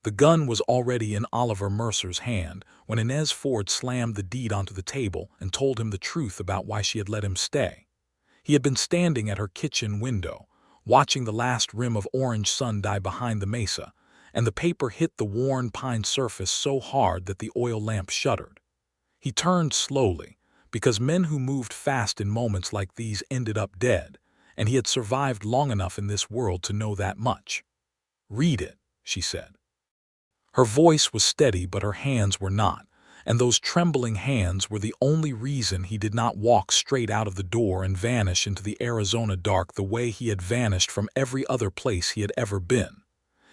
The gun was already in Oliver Mercer's hand when Inez Ford slammed the deed onto the table and told him the truth about why she had let him stay. He had been standing at her kitchen window, watching the last rim of orange sun die behind the mesa, and the paper hit the worn pine surface so hard that the oil lamp shuddered. He turned slowly, because men who moved fast in moments like these ended up dead, and he had survived long enough in this world to know that much. "Read it," she said. Her voice was steady, but her hands were not, and those trembling hands were the only reason he did not walk straight out of the door and vanish into the Arizona dark the way he had vanished from every other place he had ever been.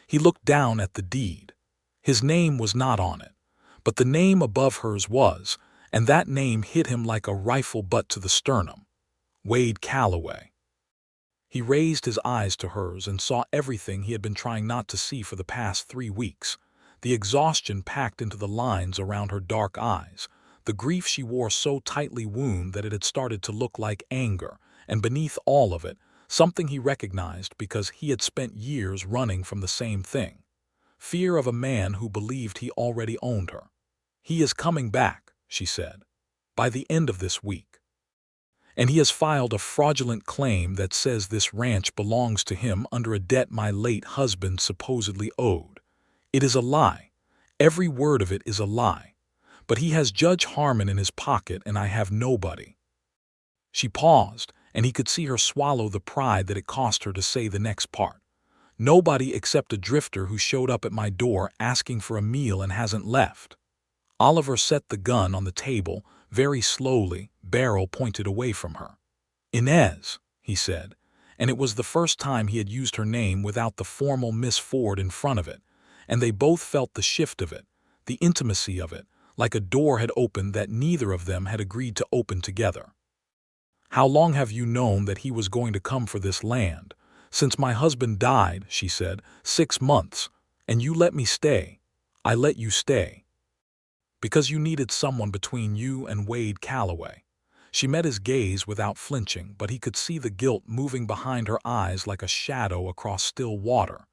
He looked down at the deed. His name was not on it, but the name above hers was, and that name hit him like a rifle butt to the sternum. Wade Calloway. He raised his eyes to hers and saw everything he had been trying not to see for the past 3 weeks. The exhaustion packed into the lines around her dark eyes, the grief she wore so tightly wound that it had started to look like anger, and beneath all of it, something he recognized because he had spent years running from the same thing. Fear of a man who believed he already owned her. "He is coming back," she said, "by the end of this week. And he has filed a fraudulent claim that says this ranch belongs to him under a debt my late husband supposedly owed. It is a lie. Every word of it is a lie. But he has Judge Harmon in his pocket and I have nobody." She paused, and he could see her swallow the pride that it cost her to say the next part. "Nobody except a drifter who showed up at my door asking for a meal and hasn't left." Oliver set the gun on the table, very slowly, barrel pointed away from her. "Inez," he said, and it was the first time he had used her name without the formal Miss Ford in front of it, and they both felt the shift of it, the intimacy of it, like a door had opened that neither of them had agreed to open together. "How long have you known that he was going to come for this land?" "Since my husband died," she said. 6 months. "And you let me stay." "I let you stay because you needed someone between you and Wade Calloway." She met his gaze without flinching, but he could see the guilt moving behind her eyes like a shadow across still water.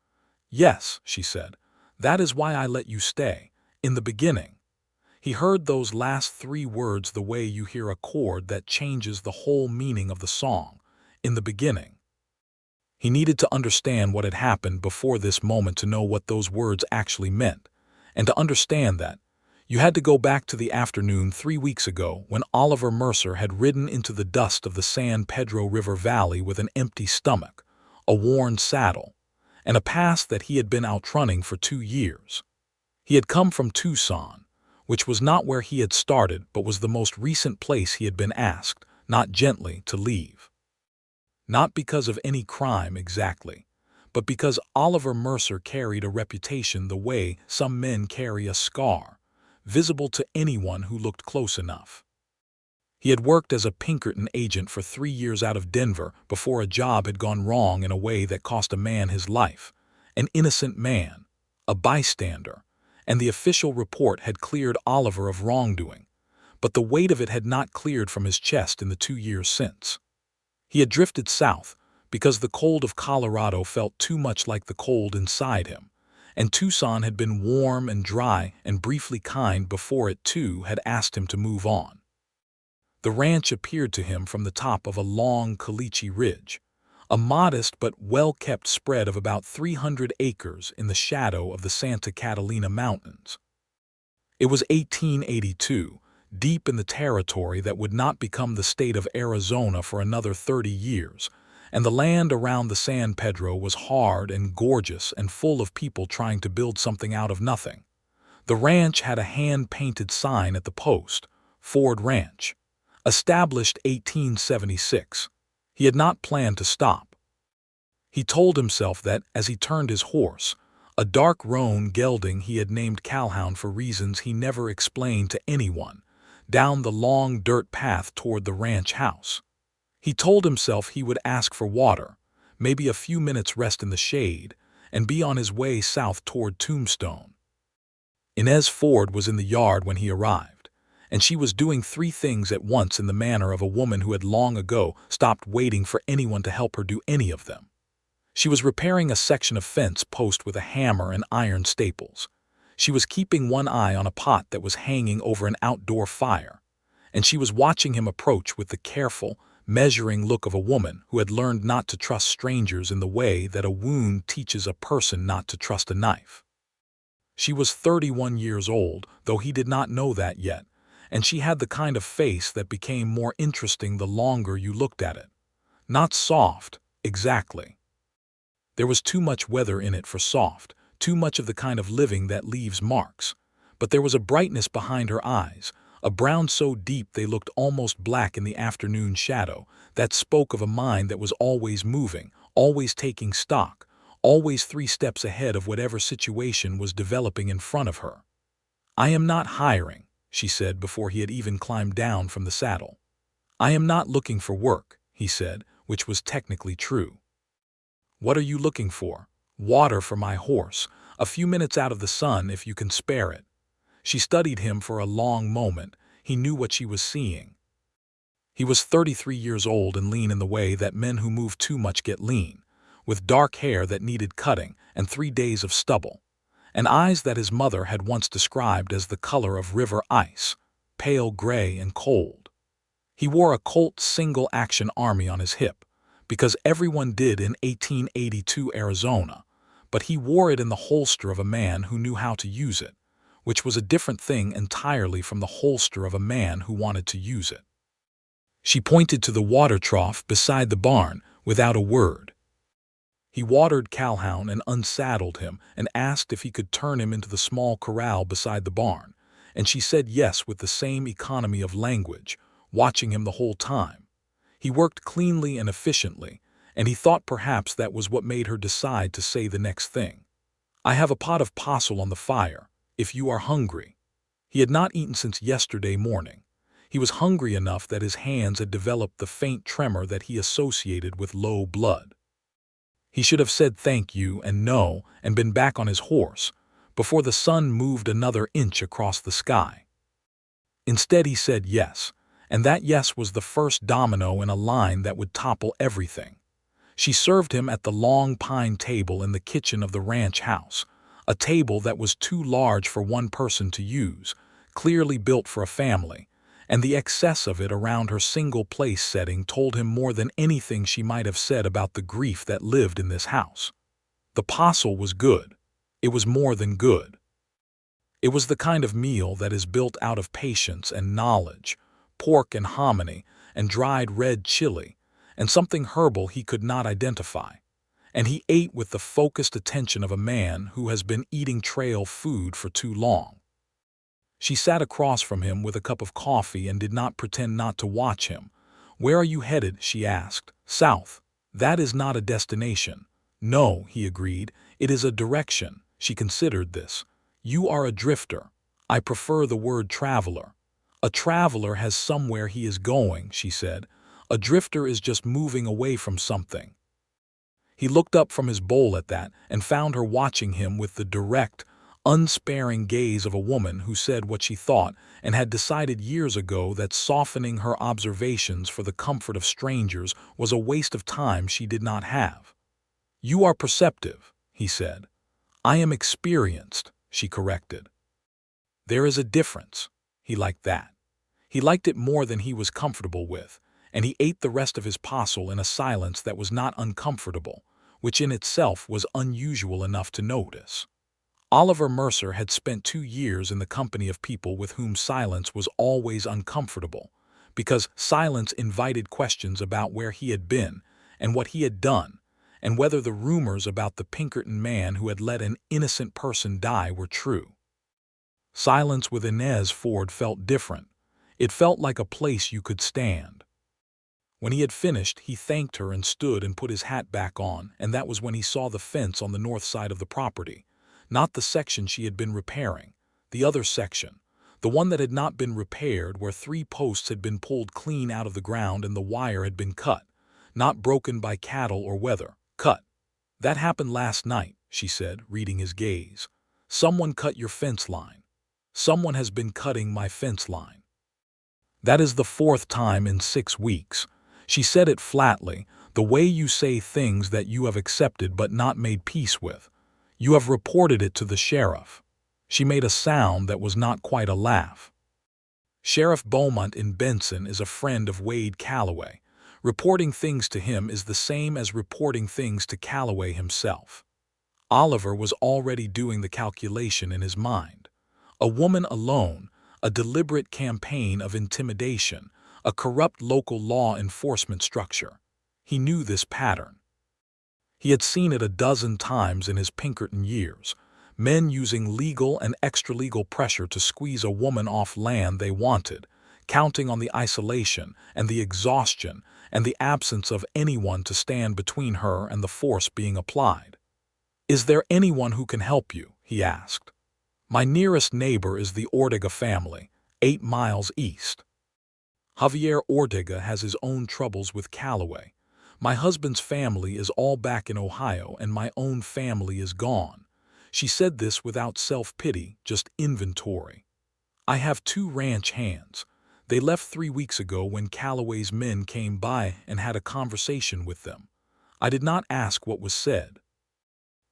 "Yes," she said, "that is why I let you stay. In the beginning." He heard those last 3 words the way you hear a chord that changes the whole meaning of the song. In the beginning. He needed to understand what had happened before this moment to know what those words actually meant, and to understand that, you had to go back to the afternoon 3 weeks ago when Oliver Mercer had ridden into the dust of the San Pedro River Valley with an empty stomach, a worn saddle, and a past that he had been outrunning for 2 years. He had come from Tucson, which was not where he had started but was the most recent place he had been asked, not gently, to leave. Not because of any crime exactly, but because Oliver Mercer carried a reputation the way some men carry a scar, visible to anyone who looked close enough. He had worked as a Pinkerton agent for 3 years out of Denver before a job had gone wrong in a way that cost a man his life, an innocent man, a bystander, and the official report had cleared Oliver of wrongdoing, but the weight of it had not cleared from his chest in the 2 years since. He had drifted south because the cold of Colorado felt too much like the cold inside him, and Tucson had been warm and dry and briefly kind before it too had asked him to move on. The ranch appeared to him from the top of a long caliche ridge, a modest but well-kept spread of about 300 acres in the shadow of the Santa Catalina Mountains. It was 1882, deep in the territory that would not become the state of Arizona for another 30 years, and the land around the San Pedro was hard and gorgeous and full of people trying to build something out of nothing. The ranch had a hand-painted sign at the post, Ford Ranch, established 1876. He had not planned to stop. He told himself that, as he turned his horse, a dark roan gelding he had named Calhoun for reasons he never explained to anyone, down the long dirt path toward the ranch house. He told himself he would ask for water, maybe a few minutes rest in the shade, and be on his way south toward Tombstone. Inez Ford was in the yard when he arrived, and she was doing 3 things at once in the manner of a woman who had long ago stopped waiting for anyone to help her do any of them. She was repairing a section of fence post with a hammer and iron staples. She was keeping one eye on a pot that was hanging over an outdoor fire, and she was watching him approach with the careful, measuring look of a woman who had learned not to trust strangers in the way that a wound teaches a person not to trust a knife. She was 31 years old, though he did not know that yet, and she had the kind of face that became more interesting the longer you looked at it. Not soft, exactly. There was too much weather in it for soft, too much of the kind of living that leaves marks. But there was a brightness behind her eyes, a brown so deep they looked almost black in the afternoon shadow, that spoke of a mind that was always moving, always taking stock, always 3 steps ahead of whatever situation was developing in front of her. "I am not hiring," she said before he had even climbed down from the saddle. "I am not looking for work," he said, which was technically true. "What are you looking for?" "Water for my horse, a few minutes out of the sun if you can spare it." She studied him for a long moment. He knew what she was seeing. He was 33 years old and lean in the way that men who move too much get lean, with dark hair that needed cutting and 3 days of stubble, and eyes that his mother had once described as the color of river ice, pale gray and cold. He wore a Colt single-action army on his hip, because everyone did in 1882 Arizona, but he wore it in the holster of a man who knew how to use it, which was a different thing entirely from the holster of a man who wanted to use it. She pointed to the water trough beside the barn without a word. He watered Calhoun and unsaddled him and asked if he could turn him into the small corral beside the barn, and she said yes with the same economy of language, watching him the whole time. He worked cleanly and efficiently, and he thought perhaps that was what made her decide to say the next thing. "I have a pot of posole on the fire, if you are hungry." He had not eaten since yesterday morning. He was hungry enough that his hands had developed the faint tremor that he associated with low blood. He should have said thank you and no and been back on his horse before the sun moved another inch across the sky. Instead he said yes, and that yes was the first domino in a line that would topple everything. She served him at the long pine table in the kitchen of the ranch house, a table that was too large for one person to use, clearly built for a family, and the excess of it around her single-place setting told him more than anything she might have said about the grief that lived in this house. The posole was good. It was more than good. It was the kind of meal that is built out of patience and knowledge, pork and hominy and dried red chili, and something herbal he could not identify. And he ate with the focused attention of a man who has been eating trail food for too long. She sat across from him with a cup of coffee and did not pretend not to watch him. "Where are you headed?" she asked. "South." "That is not a destination." "No," he agreed. "It is a direction." She considered this. "You are a drifter." "I prefer the word traveler." "A traveler has somewhere he is going," she said. "A drifter is just moving away from something." He looked up from his bowl at that and found her watching him with the direct, unsparing gaze of a woman who said what she thought and had decided years ago that softening her observations for the comfort of strangers was a waste of time she did not have. "You are perceptive," he said. "I am experienced," she corrected. There is a difference. He liked that. He liked it more than he was comfortable with, and he ate the rest of his posole in a silence that was not uncomfortable, which in itself was unusual enough to notice. Oliver Mercer had spent 2 years in the company of people with whom silence was always uncomfortable, because silence invited questions about where he had been and what he had done, and whether the rumors about the Pinkerton man who had let an innocent person die were true. Silence with Inez Ford felt different. It felt like a place you could stand. When he had finished, he thanked her and stood and put his hat back on, and that was when he saw the fence on the north side of the property. Not the section she had been repairing, the other section, the one that had not been repaired, where 3 posts had been pulled clean out of the ground and the wire had been cut, not broken by cattle or weather, cut. "That happened last night," she said, reading his gaze. "Someone cut your fence line." "Someone has been cutting my fence line." "That is the 4th time in 6 weeks." She said it flatly, The way you say things that you have accepted but not made peace with. You have reported it to the sheriff." She made a sound that was not quite a laugh. Sheriff Beaumont in Benson is a friend of Wade Calloway. Reporting things to him is the same as reporting things to Calloway himself. Oliver was already doing the calculation in his mind. A woman alone, a deliberate campaign of intimidation, a corrupt local law enforcement structure. He knew this pattern. He had seen it a dozen times in his Pinkerton years. Men using legal and extra-legal pressure to squeeze a woman off land they wanted, counting on the isolation and the exhaustion and the absence of anyone to stand between her and the force being applied. "Is there anyone who can help you?" he asked. "My nearest neighbor is the Ortega family, 8 miles east. Javier Ortega has his own troubles with Calloway. My husband's family is all back in Ohio and my own family is gone." She said this without self-pity, just inventory. "I have 2 ranch hands. They left 3 weeks ago when Calloway's men came by and had a conversation with them. I did not ask what was said."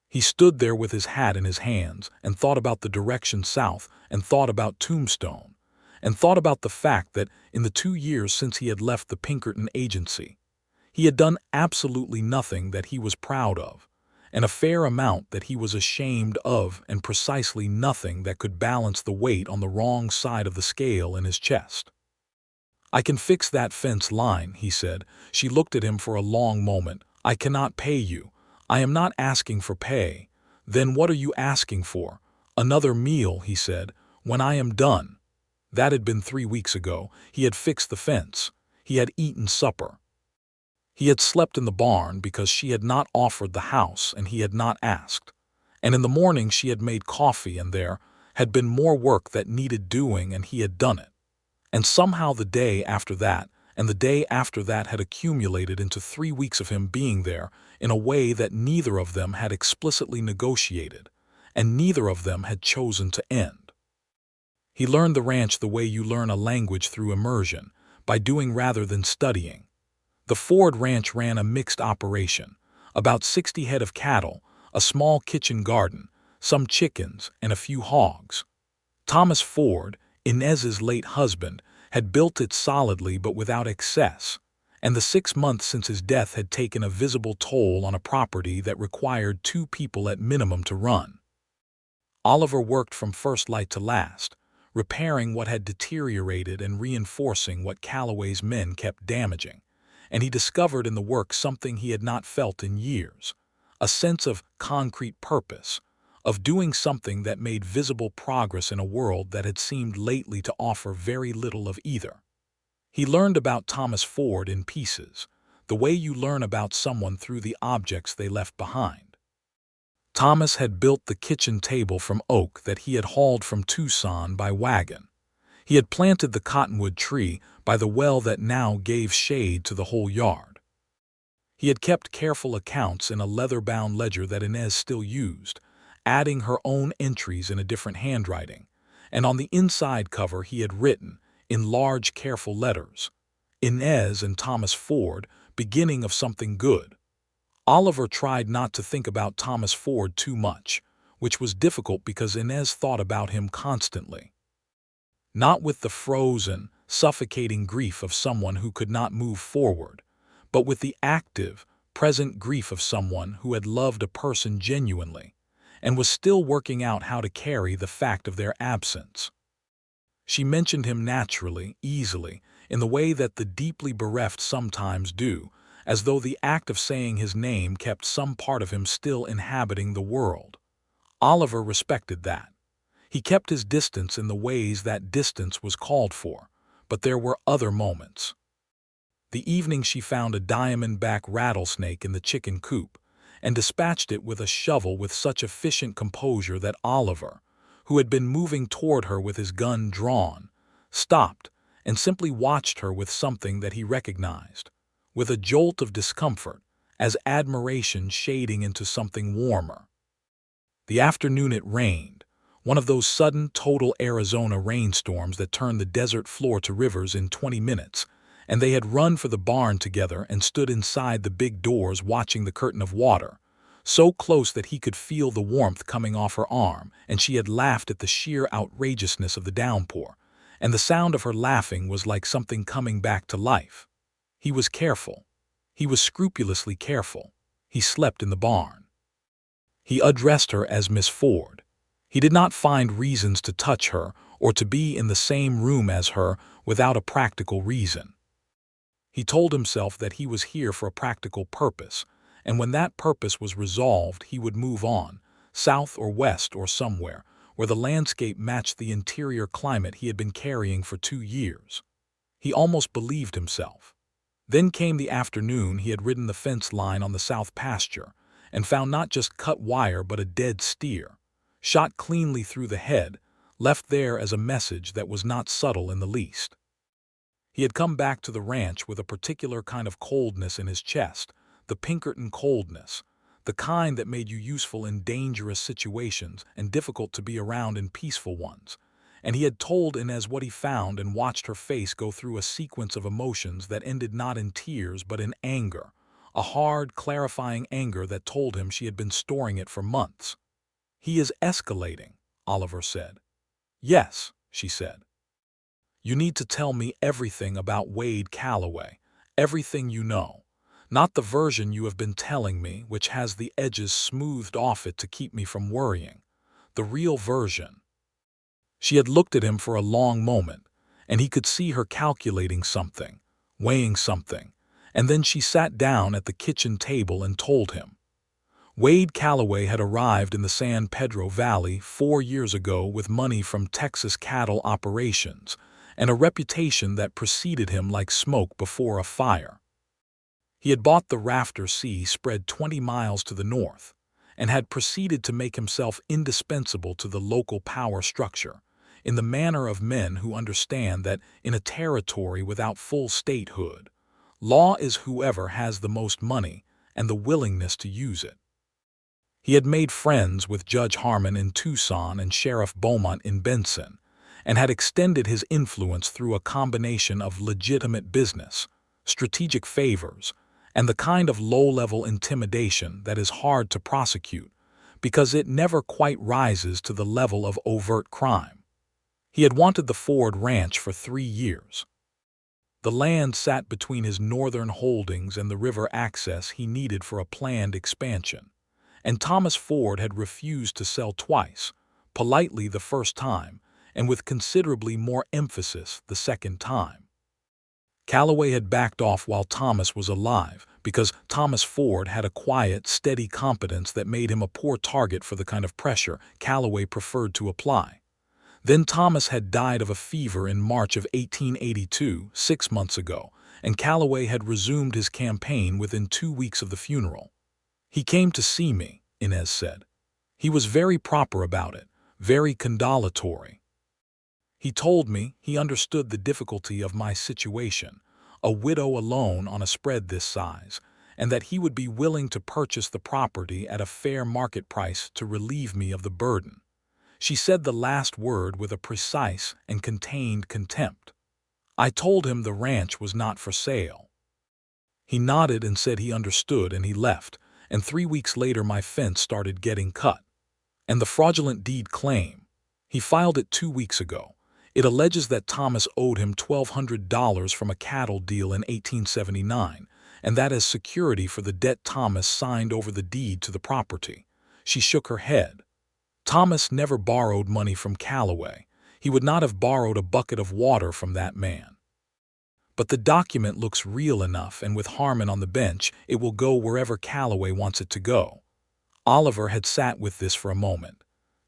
He stood there with his hat in his hands and thought about the direction south and thought about Tombstone and thought about the fact that in the 2 years since he had left the Pinkerton agency, he had done absolutely nothing that he was proud of, and a fair amount that he was ashamed of, and precisely nothing that could balance the weight on the wrong side of the scale in his chest. "I can fix that fence line," he said. She looked at him for a long moment. "I cannot pay you. I am not asking for pay." "Then what are you asking for?" "Another meal," he said, "when I am done." That had been 3 weeks ago. He had fixed the fence. He had eaten supper. He had slept in the barn because she had not offered the house and he had not asked. And in the morning she had made coffee and there had been more work that needed doing and he had done it. And somehow the day after that and the day after that had accumulated into 3 weeks of him being there in a way that neither of them had explicitly negotiated and neither of them had chosen to end. He learned the ranch the way you learn a language through immersion, by doing rather than studying. The Ford Ranch ran a mixed operation, about 60 head of cattle, a small kitchen garden, some chickens, and a few hogs. Thomas Ford, Inez's late husband, had built it solidly but without excess, and the 6 months since his death had taken a visible toll on a property that required 2 people at minimum to run. Oliver worked from first light to last, repairing what had deteriorated and reinforcing what Calloway's men kept damaging. And he discovered in the work something he had not felt in years, a sense of concrete purpose, of doing something that made visible progress in a world that had seemed lately to offer very little of either. He learned about Thomas Ford in pieces, the way you learn about someone through the objects they left behind. Thomas had built the kitchen table from oak that he had hauled from Tucson by wagon. He had planted the cottonwood tree by the well that now gave shade to the whole yard. He had kept careful accounts in a leather-bound ledger that Inez still used, adding her own entries in a different handwriting, and on the inside cover he had written, in large careful letters, "Inez and Thomas Ford, beginning of something good." Oliver tried not to think about Thomas Ford too much, which was difficult because Inez thought about him constantly. Not with the frozen, suffocating grief of someone who could not move forward, but with the active, present grief of someone who had loved a person genuinely and was still working out how to carry the fact of their absence. She mentioned him naturally, easily, in the way that the deeply bereft sometimes do, as though the act of saying his name kept some part of him still inhabiting the world. Oliver respected that. He kept his distance in the ways that distance was called for, but there were other moments. The evening she found a diamond-back rattlesnake in the chicken coop, and dispatched it with a shovel with such efficient composure that Oliver, who had been moving toward her with his gun drawn, stopped and simply watched her with something that he recognized, with a jolt of discomfort, as admiration shading into something warmer. The afternoon it rained, one of those sudden, total Arizona rainstorms that turn the desert floor to rivers in 20 minutes, and they had run for the barn together and stood inside the big doors watching the curtain of water, so close that he could feel the warmth coming off her arm, and she had laughed at the sheer outrageousness of the downpour, and the sound of her laughing was like something coming back to life. He was careful. He was scrupulously careful. He slept in the barn. He addressed her as Miss Ford. He did not find reasons to touch her or to be in the same room as her without a practical reason. He told himself that he was here for a practical purpose, and when that purpose was resolved he would move on, south or west or somewhere, where the landscape matched the interior climate he had been carrying for 2 years. He almost believed himself. Then came the afternoon he had ridden the fence line on the south pasture, and found not just cut wire but a dead steer, shot cleanly through the head, left there as a message that was not subtle in the least. He had come back to the ranch with a particular kind of coldness in his chest, the Pinkerton coldness, the kind that made you useful in dangerous situations and difficult to be around in peaceful ones, and he had told Inez what he found and watched her face go through a sequence of emotions that ended not in tears but in anger, a hard, clarifying anger that told him she had been storing it for months. "He is escalating," Oliver said. "Yes," she said. "You need to tell me everything about Wade Calloway, everything you know. Not the version you have been telling me, which has the edges smoothed off it to keep me from worrying. The real version." She had looked at him for a long moment, and he could see her calculating something, weighing something, and then she sat down at the kitchen table and told him. Wade Calloway had arrived in the San Pedro Valley 4 years ago with money from Texas cattle operations and a reputation that preceded him like smoke before a fire. He had bought the Rafter Sea spread 20 miles to the north and had proceeded to make himself indispensable to the local power structure, in the manner of men who understand that in a territory without full statehood, law is whoever has the most money and the willingness to use it. He had made friends with Judge Harmon in Tucson and Sheriff Beaumont in Benson, and had extended his influence through a combination of legitimate business, strategic favors, and the kind of low-level intimidation that is hard to prosecute because it never quite rises to the level of overt crime. He had wanted the Ford Ranch for 3 years. The land sat between his northern holdings and the river access he needed for a planned expansion, and Thomas Ford had refused to sell twice, politely the first time, and with considerably more emphasis the second time. Calloway had backed off while Thomas was alive because Thomas Ford had a quiet, steady competence that made him a poor target for the kind of pressure Calloway preferred to apply. Then Thomas had died of a fever in March of 1882, 6 months ago, and Calloway had resumed his campaign within 2 weeks of the funeral. "He came to see me," Inez said. "He was very proper about it, very condolatory. He told me he understood the difficulty of my situation, a widow alone on a spread this size, and that he would be willing to purchase the property at a fair market price to relieve me of the burden." She said the last word with a precise and contained contempt. "I told him the ranch was not for sale." He nodded and said he understood, and he left, and 3 weeks later my fence started getting cut. And the fraudulent deed claim. He filed it 2 weeks ago. It alleges that Thomas owed him $1,200 from a cattle deal in 1879, and that as security for the debt Thomas signed over the deed to the property. She shook her head. Thomas never borrowed money from Calloway. He would not have borrowed a bucket of water from that man. But the document looks real enough, and with Harmon on the bench, it will go wherever Calloway wants it to go. Oliver had sat with this for a moment.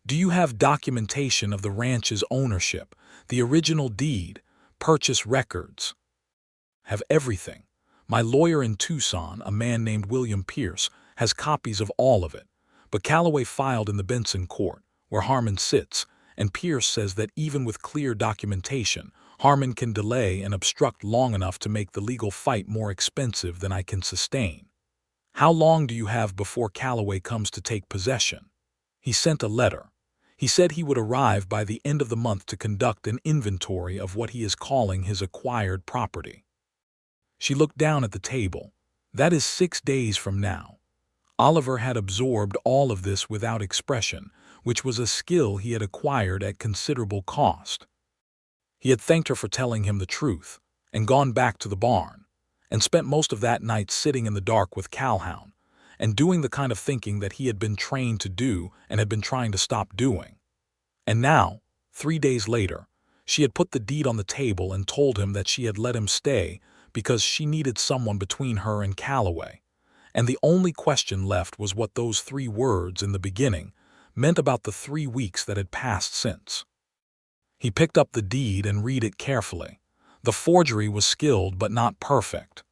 "Do you have documentation of the ranch's ownership, the original deed, purchase records?" "Have everything. My lawyer in Tucson, a man named William Pierce, has copies of all of it. But Calloway filed in the Benson court, where Harmon sits, and Pierce says that even with clear documentation, Harmon can delay and obstruct long enough to make the legal fight more expensive than I can sustain." "How long do you have before Calloway comes to take possession?" "He sent a letter. He said he would arrive by the end of the month to conduct an inventory of what he is calling his acquired property." She looked down at the table. That is 6 days from now. Oliver had absorbed all of this without expression, which was a skill he had acquired at considerable cost. He had thanked her for telling him the truth, and gone back to the barn, and spent most of that night sitting in the dark with Calhoun, and doing the kind of thinking that he had been trained to do and had been trying to stop doing. And now, 3 days later, she had put the deed on the table and told him that she had let him stay because she needed someone between her and Calloway. And the only question left was what those 3 words in the beginning meant about the 3 weeks that had passed since. He picked up the deed and read it carefully. The forgery was skilled but not perfect.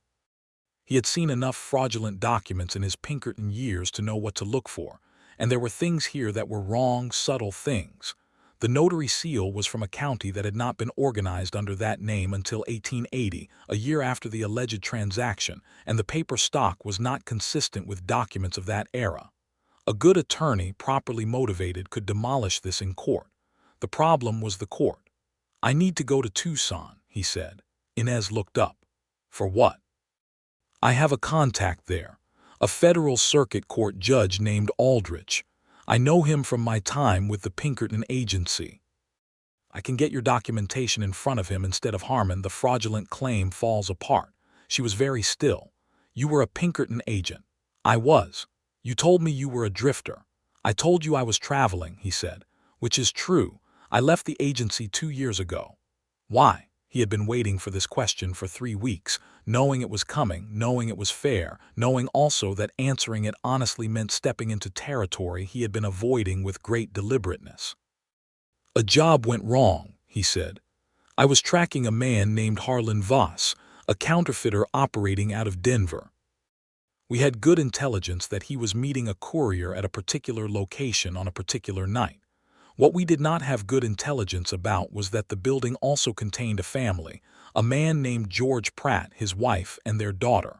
He had seen enough fraudulent documents in his Pinkerton years to know what to look for, and there were things here that were wrong, subtle things. The notary seal was from a county that had not been organized under that name until 1880, a year after the alleged transaction, and the paper stock was not consistent with documents of that era. A good attorney, properly motivated, could demolish this in court. The problem was the court. "I need to go to Tucson," he said. Inez looked up. "For what?" "I have a contact there, a federal circuit court judge named Aldrich. I know him from my time with the Pinkerton agency. I can get your documentation in front of him instead of Harmon." The fraudulent claim falls apart. She was very still. "You were a Pinkerton agent." "I was. You told me you were a drifter." "I told you I was traveling," he said. "Which is true. I left the agency 2 years ago." "Why?" He had been waiting for this question for 3 weeks, knowing it was coming, knowing it was fair, knowing also that answering it honestly meant stepping into territory he had been avoiding with great deliberateness. "A job went wrong," he said. "I was tracking a man named Harlan Voss, a counterfeiter operating out of Denver. We had good intelligence that he was meeting a courier at a particular location on a particular night. What we did not have good intelligence about was that the building also contained a family, a man named George Pratt, his wife, and their daughter.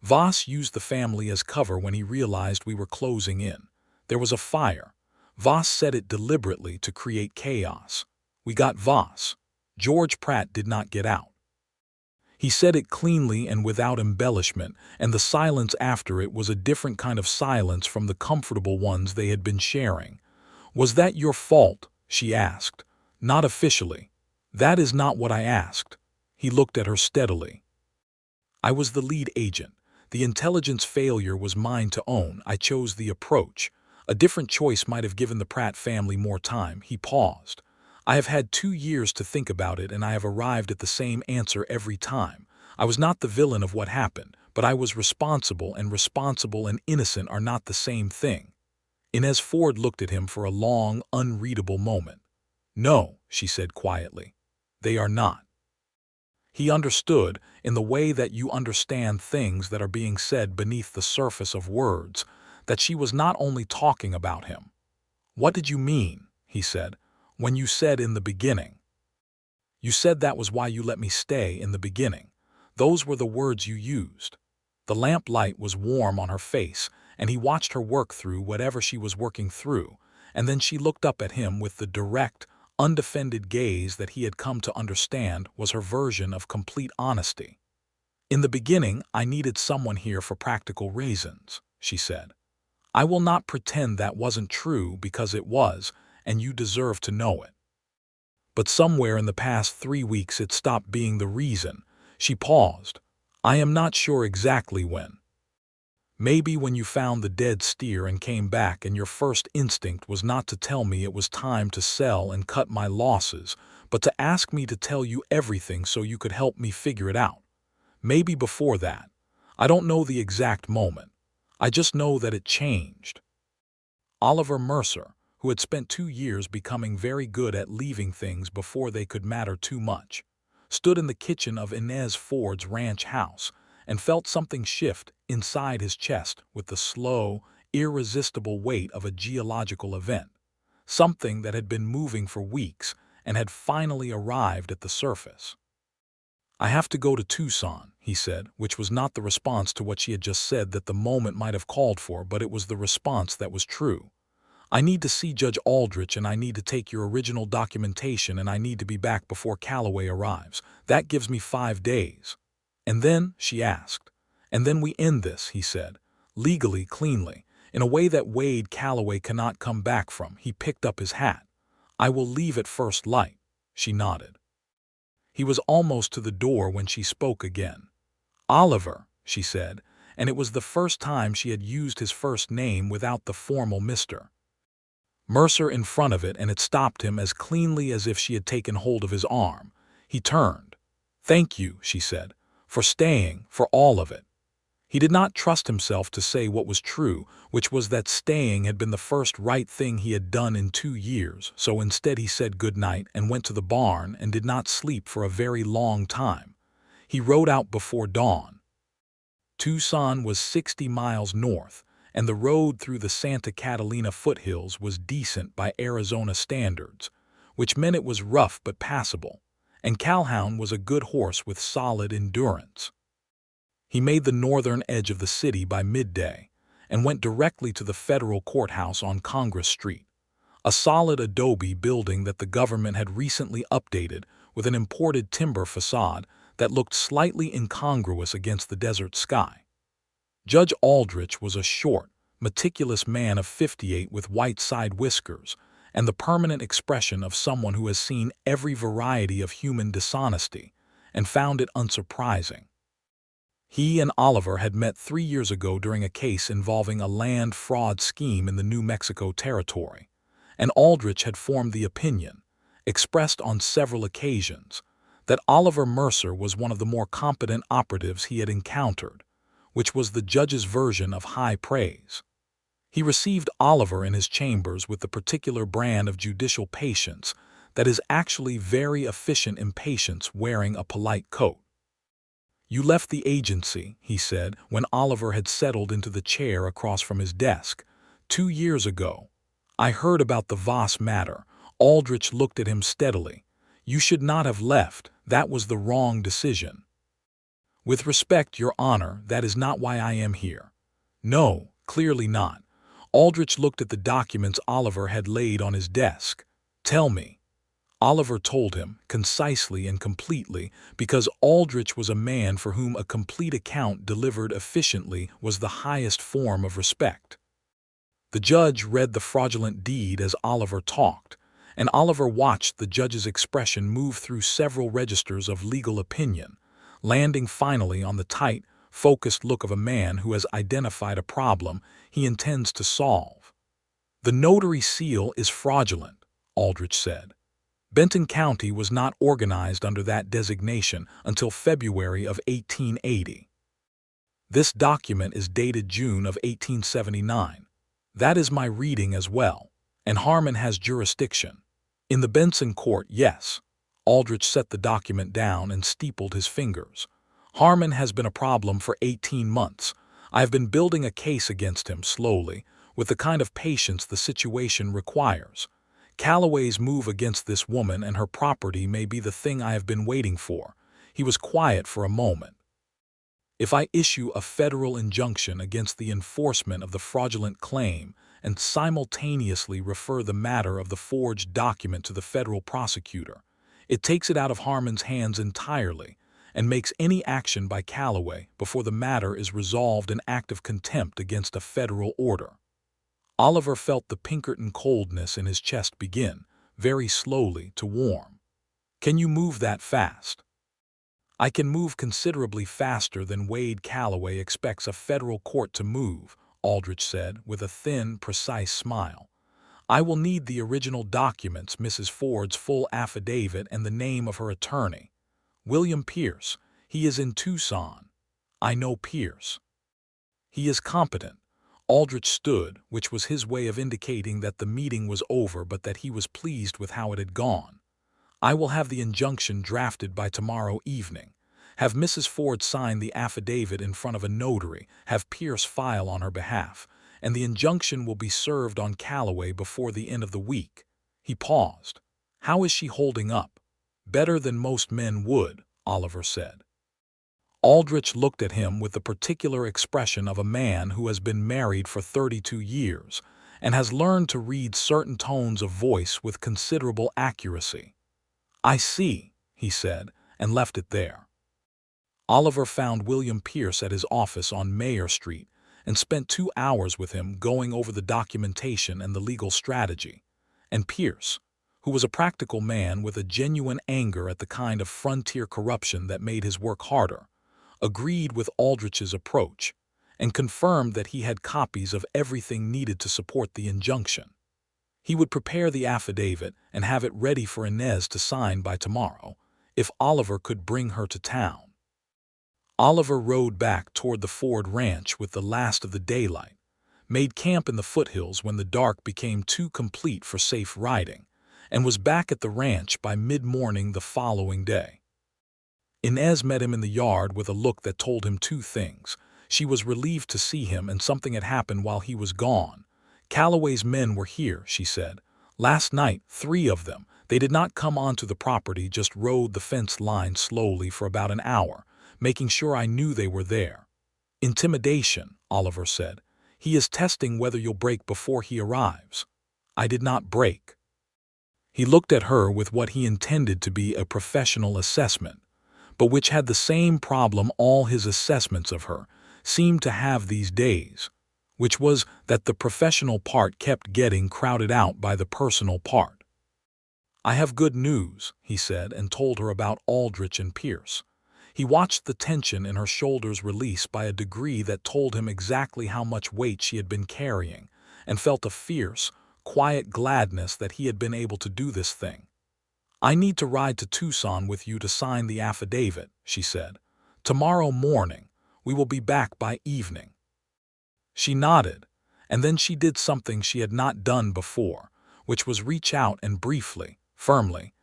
Voss used the family as cover when he realized we were closing in. There was a fire. Voss set it deliberately to create chaos. We got Voss. George Pratt did not get out. He said it cleanly and without embellishment, and the silence after it was a different kind of silence from the comfortable ones they had been sharing. "Was that your fault?" she asked. "Not officially." "That is not what I asked." He looked at her steadily. "I was the lead agent. The intelligence failure was mine to own. I chose the approach. A different choice might have given the Pratt family more time." He paused. "I have had 2 years to think about it, and I have arrived at the same answer every time. I was not the villain of what happened, but I was responsible, and responsible and innocent are not the same thing." Inez Ford looked at him for a long, unreadable moment. "No," she said quietly, "they are not." He understood, in the way that you understand things that are being said beneath the surface of words, that she was not only talking about him. "What did you mean," he said, "when you said in the beginning? You said that was why you let me stay in the beginning. Those were the words you used." The lamplight was warm on her face, and he watched her work through whatever she was working through, and then she looked up at him with the direct, undefended gaze that he had come to understand was her version of complete honesty. "In the beginning, I needed someone here for practical reasons," she said. "I will not pretend that wasn't true because it was, and you deserve to know it. But somewhere in the past 3 weeks it stopped being the reason." She paused. "I am not sure exactly when. Maybe when you found the dead steer and came back and your first instinct was not to tell me it was time to sell and cut my losses, but to ask me to tell you everything so you could help me figure it out. Maybe before that. I don't know the exact moment. I just know that it changed." Oliver Mercer, who had spent 2 years becoming very good at leaving things before they could matter too much, stood in the kitchen of Inez Ford's ranch house and felt something shift inside his chest with the slow, irresistible weight of a geological event, something that had been moving for weeks and had finally arrived at the surface. "I have to go to Tucson," he said, which was not the response to what she had just said that the moment might have called for, but it was the response that was true. "I need to see Judge Aldrich, and I need to take your original documentation, and I need to be back before Calloway arrives. That gives me 5 days." "And then?" she asked. "And then we end this," he said, "legally, cleanly, in a way that Wade Calloway cannot come back from." He picked up his hat. "I will leave at first light." She nodded. He was almost to the door when she spoke again. "Oliver," she said, and it was the first time she had used his first name without the formal Mr. Mercer in front of it, and it stopped him as cleanly as if she had taken hold of his arm. He turned. "Thank you," she said, "for staying, for all of it." He did not trust himself to say what was true, which was that staying had been the first right thing he had done in 2 years, so instead he said good night and went to the barn and did not sleep for a very long time. He rode out before dawn. Tucson was 60 miles north, and the road through the Santa Catalina foothills was decent by Arizona standards, which meant it was rough but passable, and Calhoun was a good horse with solid endurance. He made the northern edge of the city by midday and went directly to the federal courthouse on Congress Street, a solid adobe building that the government had recently updated with an imported timber facade that looked slightly incongruous against the desert sky. Judge Aldrich was a short, meticulous man of 58 with white side whiskers and the permanent expression of someone who has seen every variety of human dishonesty and found it unsurprising. He and Oliver had met 3 years ago during a case involving a land fraud scheme in the New Mexico territory, and Aldrich had formed the opinion, expressed on several occasions, that Oliver Mercer was one of the more competent operatives he had encountered, which was the judge's version of high praise. He received Oliver in his chambers with the particular brand of judicial patience that is actually very efficient impatience wearing a polite coat. "You left the agency," he said, when Oliver had settled into the chair across from his desk, "2 years ago. I heard about the Voss matter." Aldrich looked at him steadily. "You should not have left. That was the wrong decision." "With respect, Your Honor, that is not why I am here." "No, clearly not." Aldrich looked at the documents Oliver had laid on his desk. "Tell me." Oliver told him, concisely and completely, because Aldrich was a man for whom a complete account delivered efficiently was the highest form of respect. The judge read the fraudulent deed as Oliver talked, and Oliver watched the judge's expression move through several registers of legal opinion, landing finally on the tight, focused look of a man who has identified a problem he intends to solve. "The notary seal is fraudulent," Aldrich said. "Benton County was not organized under that designation until February of 1880. This document is dated June of 1879. That is my reading as well, and Harmon has jurisdiction. In the Benson court, yes." Aldrich set the document down and steepled his fingers. "Harmon has been a problem for 18 months. I have been building a case against him slowly, with the kind of patience the situation requires. Calloway's move against this woman and her property may be the thing I have been waiting for." He was quiet for a moment. "If I issue a federal injunction against the enforcement of the fraudulent claim and simultaneously refer the matter of the forged document to the federal prosecutor, it takes it out of Harmon's hands entirely and makes any action by Calloway before the matter is resolved an act of contempt against a federal order." Oliver felt the Pinkerton coldness in his chest begin, very slowly, to warm. "Can you move that fast?" "I can move considerably faster than Wade Calloway expects a federal court to move," Aldrich said, with a thin, precise smile. "I will need the original documents, Mrs. Ford's full affidavit, and the name of her attorney. William Pierce. He is in Tucson. I know Pierce. He is competent." Aldrich stood, which was his way of indicating that the meeting was over but that he was pleased with how it had gone. "I will have the injunction drafted by tomorrow evening. Have Mrs. Ford sign the affidavit in front of a notary, have Pierce file on her behalf, and the injunction will be served on Calloway before the end of the week." He paused. "How is she holding up?" "Better than most men would," Oliver said. Aldrich looked at him with the particular expression of a man who has been married for 32 years and has learned to read certain tones of voice with considerable accuracy. "I see," he said, and left it there. Oliver found William Pierce at his office on Mayor Street and spent 2 hours with him going over the documentation and the legal strategy. And Pierce, who was a practical man with a genuine anger at the kind of frontier corruption that made his work harder, agreed with Aldrich's approach and confirmed that he had copies of everything needed to support the injunction. He would prepare the affidavit and have it ready for Inez to sign by tomorrow, if Oliver could bring her to town. Oliver rode back toward the Ford ranch with the last of the daylight, made camp in the foothills when the dark became too complete for safe riding, and was back at the ranch by mid-morning the following day. Inez met him in the yard with a look that told him two things. She was relieved to see him, and something had happened while he was gone. Calloway's men were here, she said. Last night, 3 of them. They did not come onto the property, just rode the fence line slowly for about an hour, making sure I knew they were there. Intimidation, Oliver said. He is testing whether you'll break before he arrives. I did not break. He looked at her with what he intended to be a professional assessment, but which had the same problem all his assessments of her seemed to have these days, which was that the professional part kept getting crowded out by the personal part. I have good news, he said, and told her about Aldrich and Pierce. He watched the tension in her shoulders release by a degree that told him exactly how much weight she had been carrying, and felt a fierce, quiet gladness that he had been able to do this thing. I need to ride to Tucson with you to sign the affidavit, she said. Tomorrow morning. We will be back by evening. She nodded, and then she did something she had not done before, which was reach out and briefly, firmly,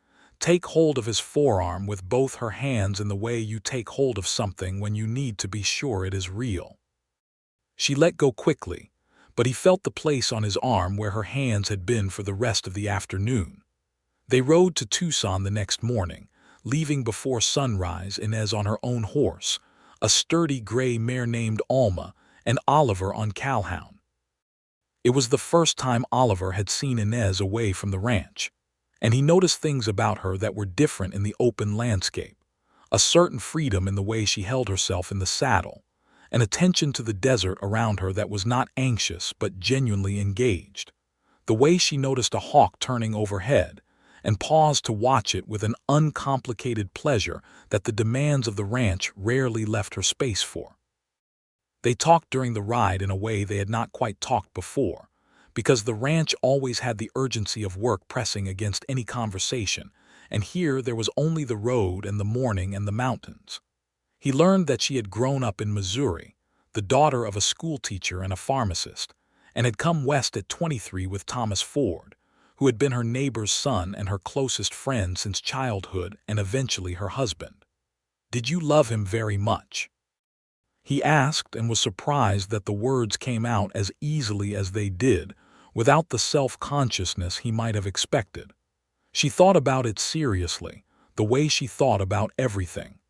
take hold of his forearm with both her hands in the way you take hold of something when you need to be sure it is real. She let go quickly, but he felt the place on his arm where her hands had been for the rest of the afternoon. They rode to Tucson the next morning, leaving before sunrise, Inez on her own horse, a sturdy gray mare named Alma, and Oliver on Calhoun. It was the first time Oliver had seen Inez away from the ranch, and he noticed things about her that were different in the open landscape, a certain freedom in the way she held herself in the saddle, an attention to the desert around her that was not anxious but genuinely engaged, the way she noticed a hawk turning overhead, and paused to watch it with an uncomplicated pleasure that the demands of the ranch rarely left her space for. They talked during the ride in a way they had not quite talked before, because the ranch always had the urgency of work pressing against any conversation, and here there was only the road and the morning and the mountains. He learned that she had grown up in Missouri, the daughter of a schoolteacher and a pharmacist, and had come west at 23 with Thomas Ford, who had been her neighbor's son and her closest friend since childhood and eventually her husband. Did you love him very much? He asked, and was surprised that the words came out as easily as they did, without the self-consciousness he might have expected. She thought about it seriously, the way she thought about everything.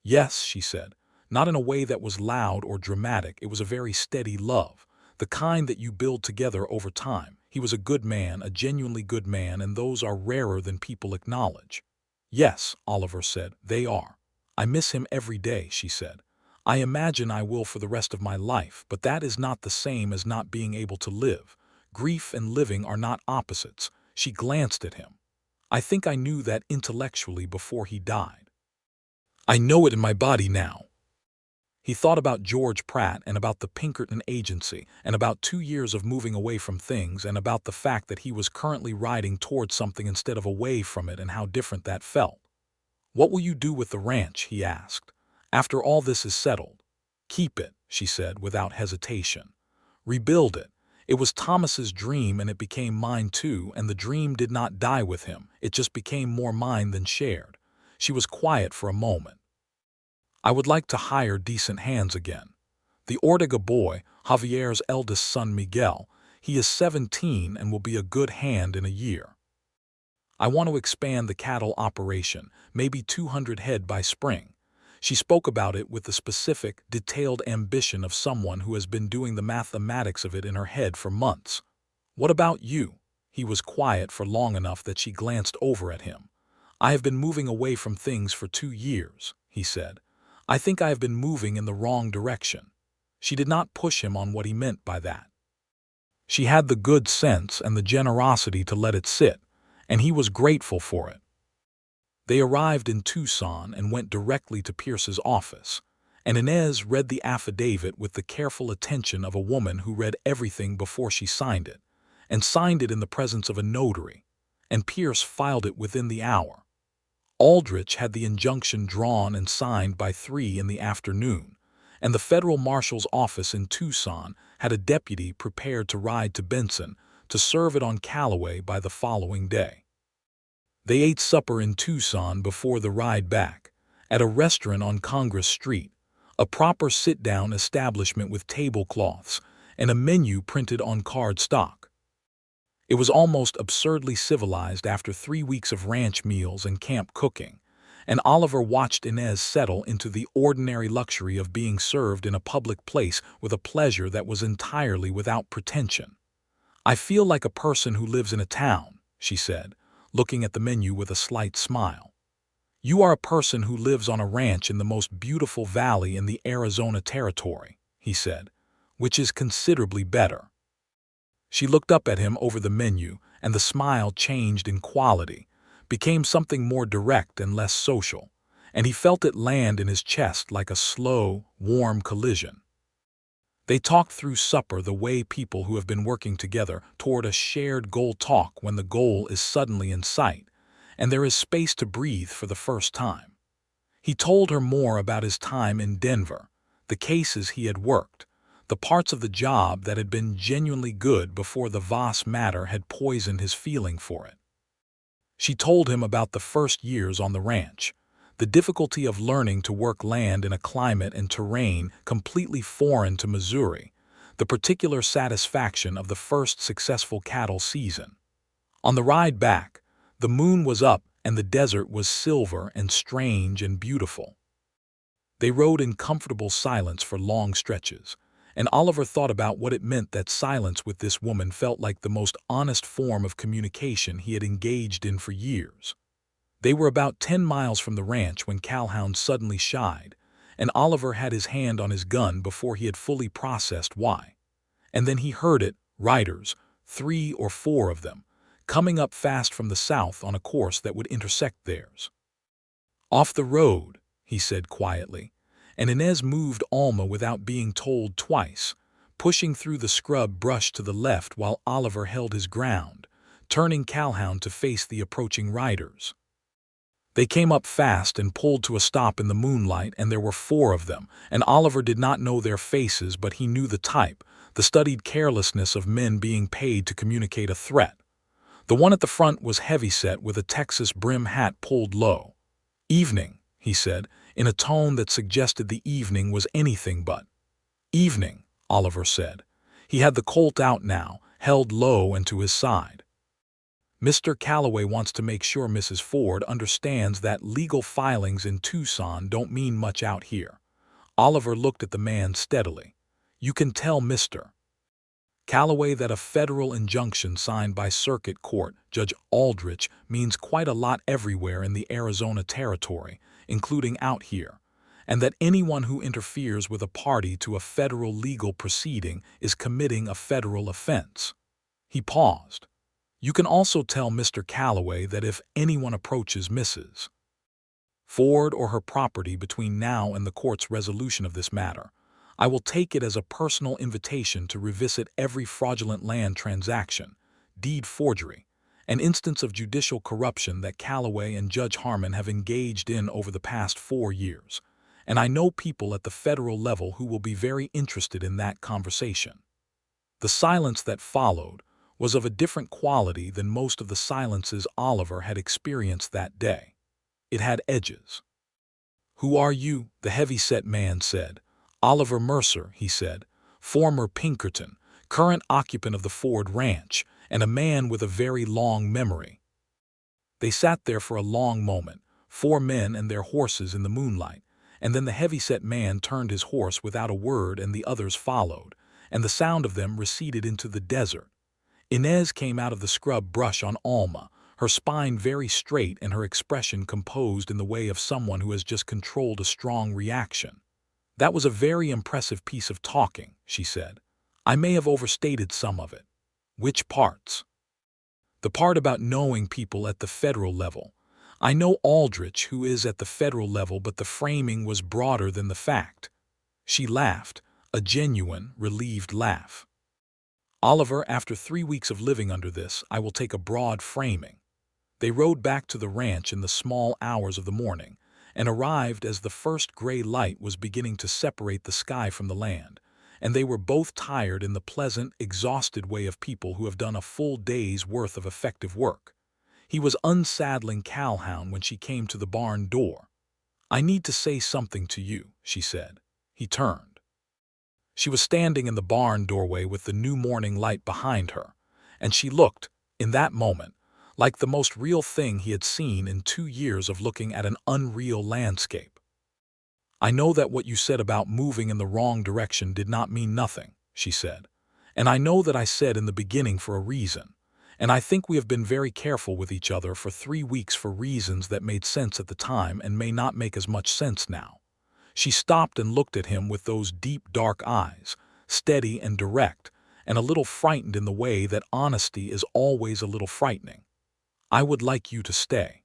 Yes, she said, not in a way that was loud or dramatic. It was a very steady love, the kind that you build together over time. He was a good man, a genuinely good man, and those are rarer than people acknowledge. Yes, Oliver said, they are. I miss him every day, she said. I imagine I will for the rest of my life, but that is not the same as not being able to live. Grief and living are not opposites. She glanced at him. I think I knew that intellectually before he died. I know it in my body now. He thought about George Pratt and about the Pinkerton agency and about 2 years of moving away from things and about the fact that he was currently riding towards something instead of away from it and how different that felt. What will you do with the ranch? He asked. After all this is settled. Keep it, she said without hesitation. Rebuild it. It was Thomas's dream and it became mine too, and the dream did not die with him. It just became more mine than shared. She was quiet for a moment. I would like to hire decent hands again. The Ortega boy, Javier's eldest son Miguel, he is 17 and will be a good hand in a year. I want to expand the cattle operation, maybe 200 head by spring. She spoke about it with the specific, detailed ambition of someone who has been doing the mathematics of it in her head for months. What about you? He was quiet for long enough that she glanced over at him. I have been moving away from things for 2 years, he said. I think I have been moving in the wrong direction." She did not push him on what he meant by that. She had the good sense and the generosity to let it sit, and he was grateful for it. They arrived in Tucson and went directly to Pierce's office, and Inez read the affidavit with the careful attention of a woman who read everything before she signed it, and signed it in the presence of a notary, and Pierce filed it within the hour. Aldrich had the injunction drawn and signed by 3 in the afternoon, and the federal marshal's office in Tucson had a deputy prepared to ride to Benson to serve it on Callaway by the following day. They ate supper in Tucson before the ride back, at a restaurant on Congress Street, a proper sit-down establishment with tablecloths and a menu printed on card stock. It was almost absurdly civilized after 3 weeks of ranch meals and camp cooking, and Oliver watched Inez settle into the ordinary luxury of being served in a public place with a pleasure that was entirely without pretension. "I feel like a person who lives in a town," she said, looking at the menu with a slight smile. "You are a person who lives on a ranch in the most beautiful valley in the Arizona Territory," he said, "which is considerably better." She looked up at him over the menu, and the smile changed in quality, became something more direct and less social, and he felt it land in his chest like a slow, warm collision. They talked through supper the way people who have been working together toward a shared goal talk when the goal is suddenly in sight, and there is space to breathe for the first time. He told her more about his time in Denver, the cases he had worked, the parts of the job that had been genuinely good before the Voss matter had poisoned his feeling for it. She told him about the first years on the ranch, the difficulty of learning to work land in a climate and terrain completely foreign to Missouri, the particular satisfaction of the first successful cattle season. On the ride back, the moon was up and the desert was silver and strange and beautiful. They rode in comfortable silence for long stretches, and Oliver thought about what it meant that silence with this woman felt like the most honest form of communication he had engaged in for years. They were about 10 miles from the ranch when Calhoun suddenly shied, and Oliver had his hand on his gun before he had fully processed why. And then he heard it, riders, 3 or 4 of them, coming up fast from the south on a course that would intersect theirs. "Off the road," he said quietly, and Inez moved Alma without being told twice, pushing through the scrub brush to the left while Oliver held his ground, turning Calhoun to face the approaching riders. They came up fast and pulled to a stop in the moonlight, and there were 4 of them, and Oliver did not know their faces, but he knew the type, the studied carelessness of men being paid to communicate a threat. The one at the front was heavyset with a Texas brim hat pulled low. "Evening," he said, in a tone that suggested the evening was anything but. "Evening," Oliver said. He had the Colt out now, held low and to his side. "Mr. Callaway wants to make sure Mrs. Ford understands that legal filings in Tucson don't mean much out here." Oliver looked at the man steadily. "You can tell Mr. Callaway that a federal injunction signed by Circuit Court Judge Aldrich means quite a lot everywhere in the Arizona Territory, including out here, and that anyone who interferes with a party to a federal legal proceeding is committing a federal offense." He paused. "You can also tell Mr. Callaway that if anyone approaches Mrs. Ford or her property between now and the court's resolution of this matter, I will take it as a personal invitation to revisit every fraudulent land transaction, deed forgery, an instance of judicial corruption that Callaway and Judge Harmon have engaged in over the past 4 years, and I know people at the federal level who will be very interested in that conversation." The silence that followed was of a different quality than most of the silences Oliver had experienced that day. It had edges. "Who are you?" the heavy-set man said. "Oliver Mercer," he said, "former Pinkerton, current occupant of the Ford Ranch, and a man with a very long memory." They sat there for a long moment, 4 men and their horses in the moonlight, and then the heavy-set man turned his horse without a word and the others followed, and the sound of them receded into the desert. Inez came out of the scrub brush on Alma, her spine very straight and her expression composed in the way of someone who has just controlled a strong reaction. "That was a very impressive piece of talking," she said. "I may have overstated some of it." "Which parts?" "The part about knowing people at the federal level. I know Aldrich, who is at the federal level, but the framing was broader than the fact." She laughed, a genuine, relieved laugh. "Oliver, after 3 weeks of living under this, I will take a broad framing." They rode back to the ranch in the small hours of the morning, and arrived as the first gray light was beginning to separate the sky from the land, and they were both tired in the pleasant, exhausted way of people who have done a full day's worth of effective work. He was unsaddling Calhoun when she came to the barn door. "I need to say something to you," she said. He turned. She was standing in the barn doorway with the new morning light behind her, and she looked, in that moment, like the most real thing he had seen in 2 years of looking at an unreal landscape. "I know that what you said about moving in the wrong direction did not mean nothing," she said. "And I know that I said in the beginning for a reason. And I think we have been very careful with each other for 3 weeks for reasons that made sense at the time and may not make as much sense now." She stopped and looked at him with those deep, dark eyes, steady and direct, and a little frightened in the way that honesty is always a little frightening. "I would like you to stay.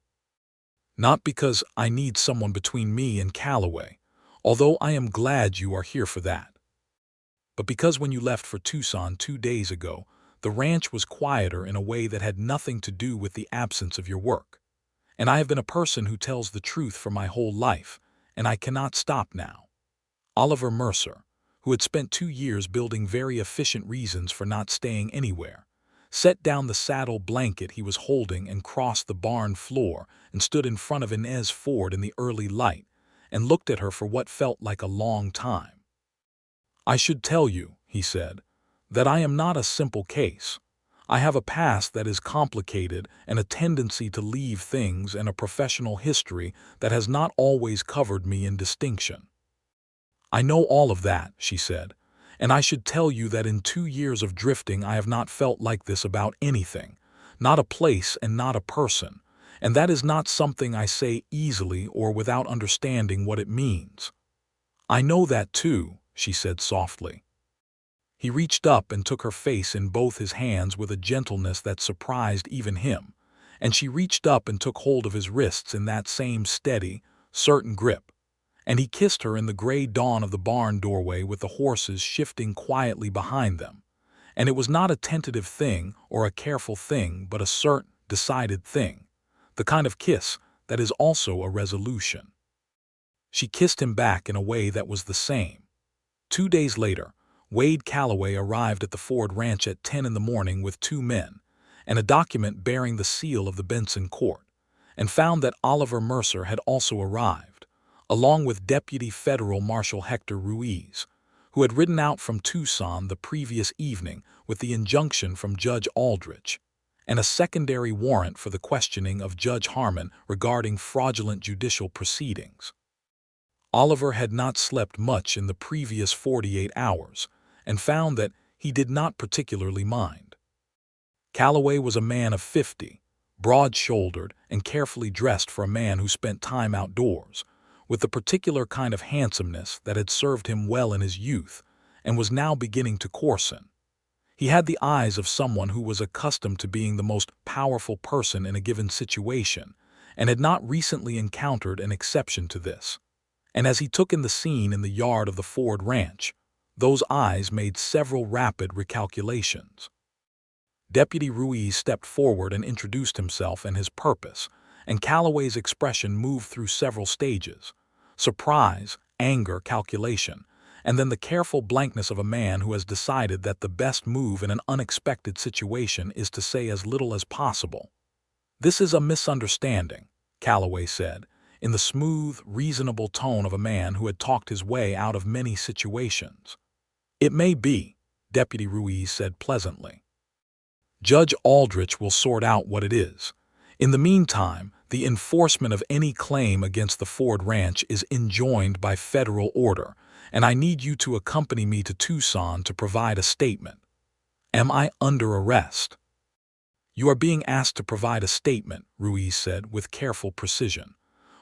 Not because I need someone between me and Calloway, although I am glad you are here for that, but because when you left for Tucson 2 days ago, the ranch was quieter in a way that had nothing to do with the absence of your work. And I have been a person who tells the truth for my whole life, and I cannot stop now." Oliver Mercer, who had spent 2 years building very efficient reasons for not staying anywhere, set down the saddle blanket he was holding and crossed the barn floor and stood in front of Inez Ford in the early light and looked at her for what felt like a long time. "I should tell you," he said, "that I am not a simple case. I have a past that is complicated and a tendency to leave things and a professional history that has not always covered me in distinction." "I know all of that," she said, "and I should tell you that in 2 years of drifting I have not felt like this about anything, not a place and not a person, and that is not something I say easily or without understanding what it means." "I know that too," she said softly. He reached up and took her face in both his hands with a gentleness that surprised even him, and she reached up and took hold of his wrists in that same steady, certain grip, and he kissed her in the gray dawn of the barn doorway with the horses shifting quietly behind them, and it was not a tentative thing or a careful thing but a certain, decided thing, the kind of kiss that is also a resolution. She kissed him back in a way that was the same. 2 days later, Wade Calloway arrived at the Ford Ranch at 10 in the morning with 2 men and a document bearing the seal of the Benson court, and found that Oliver Mercer had also arrived, along with Deputy Federal Marshal Hector Ruiz, who had ridden out from Tucson the previous evening with the injunction from Judge Aldrich, and a secondary warrant for the questioning of Judge Harmon regarding fraudulent judicial proceedings. Oliver had not slept much in the previous 48 hours, and found that he did not particularly mind. Calloway was a man of 50, broad-shouldered and carefully dressed for a man who spent time outdoors, with the particular kind of handsomeness that had served him well in his youth and was now beginning to coarsen. He had the eyes of someone who was accustomed to being the most powerful person in a given situation and had not recently encountered an exception to this. And as he took in the scene in the yard of the Ford Ranch, those eyes made several rapid recalculations. Deputy Ruiz stepped forward and introduced himself and his purpose, and Calloway's expression moved through several stages: surprise, anger, calculation, and then the careful blankness of a man who has decided that the best move in an unexpected situation is to say as little as possible. "This is a misunderstanding," Calloway said, in the smooth, reasonable tone of a man who had talked his way out of many situations. "It may be," Deputy Ruiz said pleasantly. "Judge Aldrich will sort out what it is. In the meantime, the enforcement of any claim against the Ford Ranch is enjoined by federal order, and I need you to accompany me to Tucson to provide a statement." "Am I under arrest?" You are being asked to provide a statement, Ruiz said with careful precision.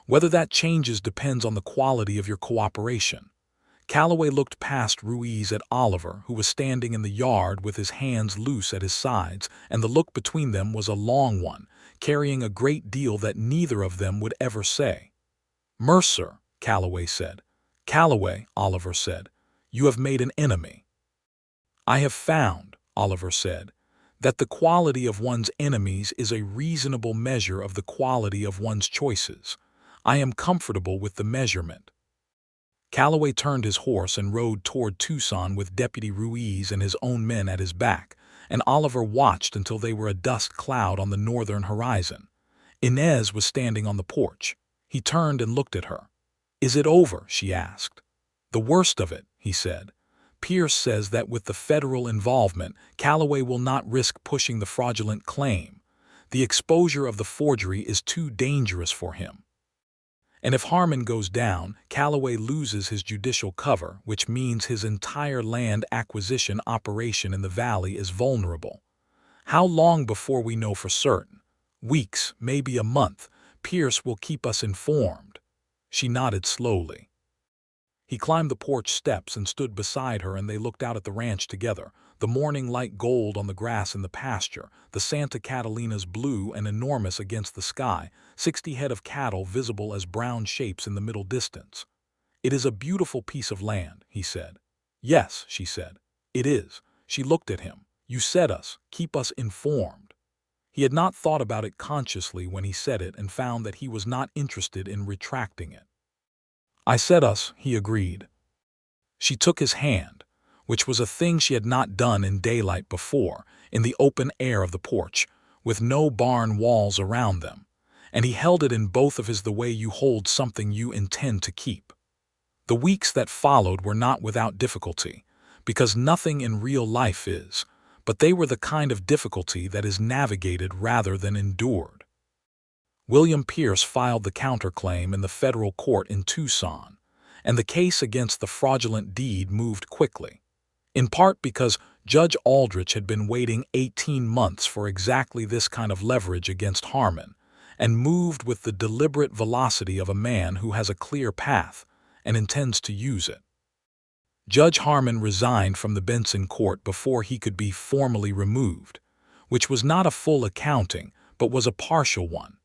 Whether that changes depends on the quality of your cooperation. Calloway looked past Ruiz at Oliver, who was standing in the yard with his hands loose at his sides, and the look between them was a long one, carrying a great deal that neither of them would ever say. Mercer, Calloway said. Calloway, Oliver said, you have made an enemy. I have found, Oliver said, that the quality of one's enemies is a reasonable measure of the quality of one's choices. I am comfortable with the measurement. Calloway turned his horse and rode toward Tucson with Deputy Ruiz and his own men at his back, and Oliver watched until they were a dust cloud on the northern horizon. Inez was standing on the porch. He turned and looked at her. Is it over? She asked. The worst of it, he said. Pierce says that with the federal involvement, Calloway will not risk pushing the fraudulent claim. The exposure of the forgery is too dangerous for him. And if Harmon goes down, Calloway loses his judicial cover, which means his entire land acquisition operation in the valley is vulnerable. How long before we know for certain? Weeks, maybe a month. Pierce will keep us informed. She nodded slowly. He climbed the porch steps and stood beside her, and they looked out at the ranch together, the morning light gold on the grass in the pasture, the Santa Catalinas blue and enormous against the sky, 60 head of cattle visible as brown shapes in the middle distance. It is a beautiful piece of land, he said. Yes, she said. It is. She looked at him. You said keep us informed. He had not thought about it consciously when he said it and found that he was not interested in retracting it. I said he agreed. She took his hand, which was a thing she had not done in daylight before, in the open air of the porch, with no barn walls around them, and he held it in both of his the way you hold something you intend to keep. The weeks that followed were not without difficulty, because nothing in real life is, but they were the kind of difficulty that is navigated rather than endured. William Pierce filed the counterclaim in the federal court in Tucson, and the case against the fraudulent deed moved quickly, in part because Judge Aldrich had been waiting 18 months for exactly this kind of leverage against Harmon, and moved with the deliberate velocity of a man who has a clear path and intends to use it. Judge Harmon resigned from the Benson court before he could be formally removed, which was not a full accounting but was a partial one,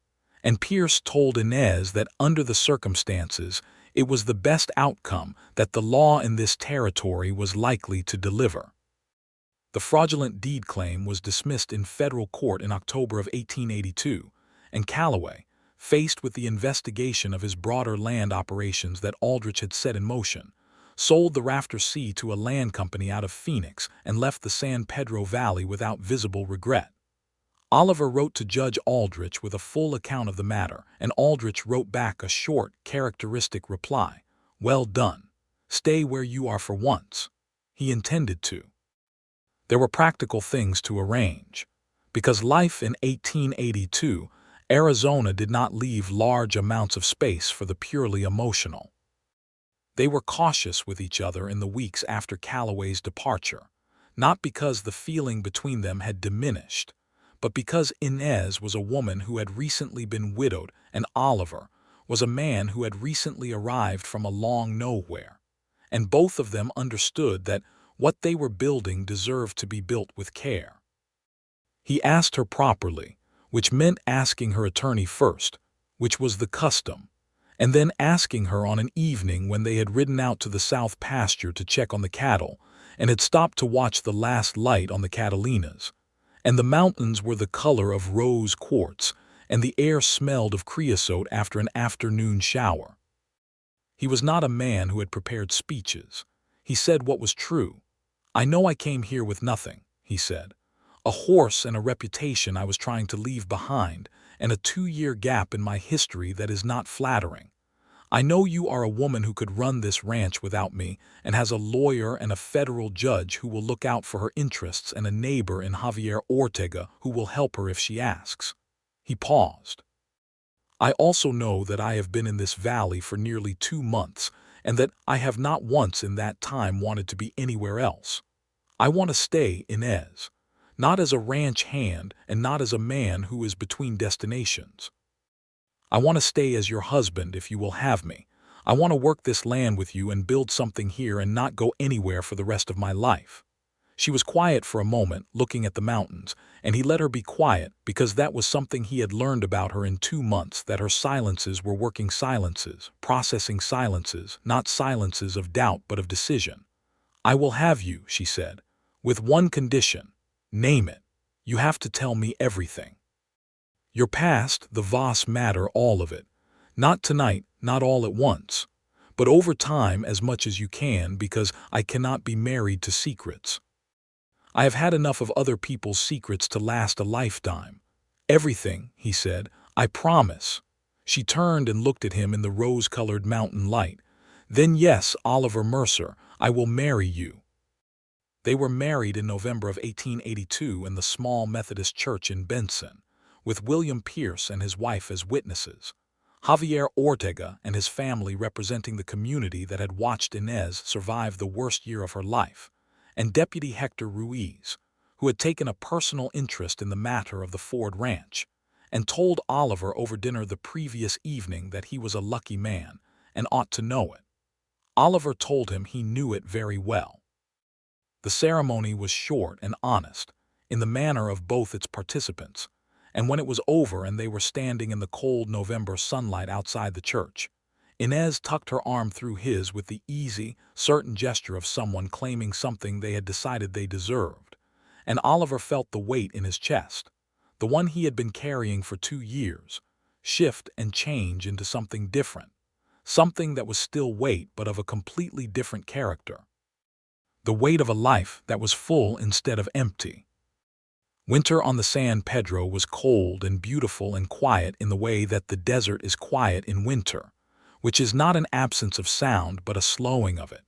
and Pierce told Inez that under the circumstances it was the best outcome that the law in this territory was likely to deliver. The fraudulent deed claim was dismissed in federal court in October of 1882, and Calloway, faced with the investigation of his broader land operations that Aldrich had set in motion, sold the Rafter Sea to a land company out of Phoenix and left the San Pedro Valley without visible regret. Oliver wrote to Judge Aldrich with a full account of the matter, and Aldrich wrote back a short, characteristic reply. Well done. Stay where you are for once. He intended to. There were practical things to arrange, because life in 1882, Arizona did not leave large amounts of space for the purely emotional. They were cautious with each other in the weeks after Calloway's departure, not because the feeling between them had diminished, but because Inez was a woman who had recently been widowed and Oliver was a man who had recently arrived from a long nowhere, and both of them understood that what they were building deserved to be built with care. He asked her properly, which meant asking her attorney first, which was the custom, and then asking her on an evening when they had ridden out to the south pasture to check on the cattle and had stopped to watch the last light on the Catalinas, and the mountains were the color of rose quartz, and the air smelled of creosote after an afternoon shower. He was not a man who had prepared speeches. He said what was true. I know I came here with nothing, he said. A horse and a reputation I was trying to leave behind, and a 2-year gap in my history that is not flattering. I know you are a woman who could run this ranch without me and has a lawyer and a federal judge who will look out for her interests and a neighbor in Javier Ortega who will help her if she asks. He paused. I also know that I have been in this valley for nearly 2 months and that I have not once in that time wanted to be anywhere else. I want to stay, Inez. not as a ranch hand and not as a man who is between destinations. I want to stay as your husband if you will have me. I want to work this land with you and build something here and not go anywhere for the rest of my life. She was quiet for a moment, looking at the mountains, and he let her be quiet because that was something he had learned about her in 2 months, that her silences were working silences, processing silences, not silences of doubt but of decision. I will have you, she said, with one condition. Name it. You have to tell me everything. Your past, the vast matter, all of it. Not tonight, not all at once, but over time as much as you can, because I cannot be married to secrets. I have had enough of other people's secrets to last a lifetime. Everything, he said, I promise. She turned and looked at him in the rose-colored mountain light. Then yes, Oliver Mercer, I will marry you. They were married in November of 1882 in the small Methodist church in Benson, with William Pierce and his wife as witnesses, Javier Ortega and his family representing the community that had watched Inez survive the worst year of her life, and Deputy Hector Ruiz, who had taken a personal interest in the matter of the Ford Ranch, and told Oliver over dinner the previous evening that he was a lucky man and ought to know it. Oliver told him he knew it very well. The ceremony was short and honest, in the manner of both its participants, and when it was over and they were standing in the cold November sunlight outside the church, Inez tucked her arm through his with the easy, certain gesture of someone claiming something they had decided they deserved, and Oliver felt the weight in his chest, the one he had been carrying for 2 years, shift and change into something different, something that was still weight but of a completely different character. The weight of a life that was full instead of empty. Winter on the San Pedro was cold and beautiful and quiet in the way that the desert is quiet in winter, which is not an absence of sound but a slowing of it.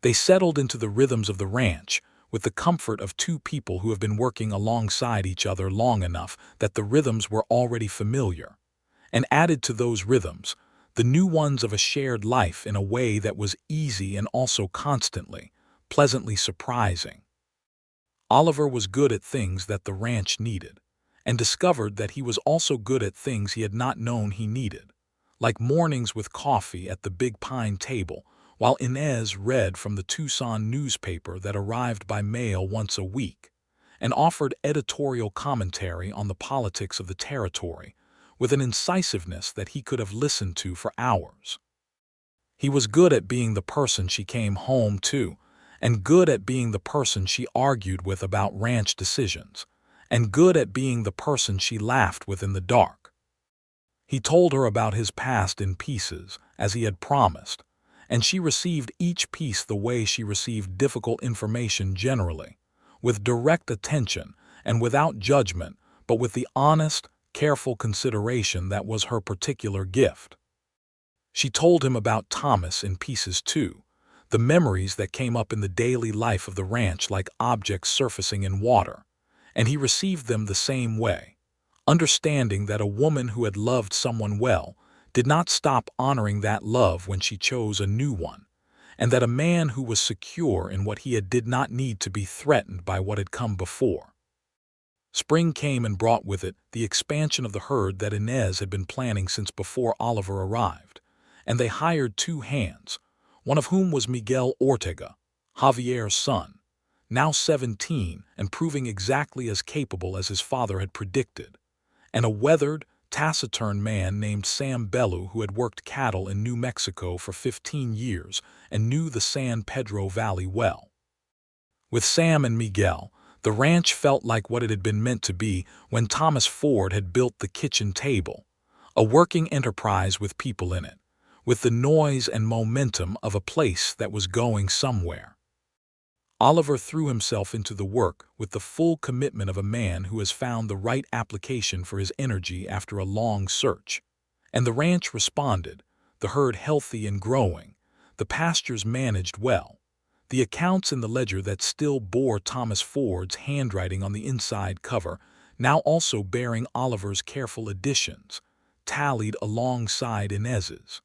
They settled into the rhythms of the ranch with the comfort of 2 people who have been working alongside each other long enough that the rhythms were already familiar, and added to those rhythms the new ones of a shared life in a way that was easy and also constantly, pleasantly surprising. Oliver was good at things that the ranch needed, and discovered that he was also good at things he had not known he needed, like mornings with coffee at the big pine table, while Inez read from the Tucson newspaper that arrived by mail once a week, and offered editorial commentary on the politics of the territory, with an incisiveness that he could have listened to for hours. He was good at being the person she came home to, and good at being the person she argued with about ranch decisions, and good at being the person she laughed with in the dark. He told her about his past in pieces, as he had promised, and she received each piece the way she received difficult information generally, with direct attention and without judgment, but with the honest, careful consideration that was her particular gift. She told him about Thomas in pieces too, the memories that came up in the daily life of the ranch like objects surfacing in water, and he received them the same way, understanding that a woman who had loved someone well did not stop honoring that love when she chose a new one, and that a man who was secure in what he had did not need to be threatened by what had come before. Spring came and brought with it the expansion of the herd that Inez had been planning since before Oliver arrived, and they hired 2 hands, one of whom was Miguel Ortega, Javier's son, now 17 and proving exactly as capable as his father had predicted, and a weathered, taciturn man named Sam Bellew who had worked cattle in New Mexico for 15 years and knew the San Pedro Valley well. With Sam and Miguel, the ranch felt like what it had been meant to be when Thomas Ford had built the kitchen table, a working enterprise with people in it, with the noise and momentum of a place that was going somewhere. Oliver threw himself into the work with the full commitment of a man who has found the right application for his energy after a long search, and the ranch responded, the herd healthy and growing, the pastures managed well, the accounts in the ledger that still bore Thomas Ford's handwriting on the inside cover, now also bearing Oliver's careful additions, tallied alongside Inez's.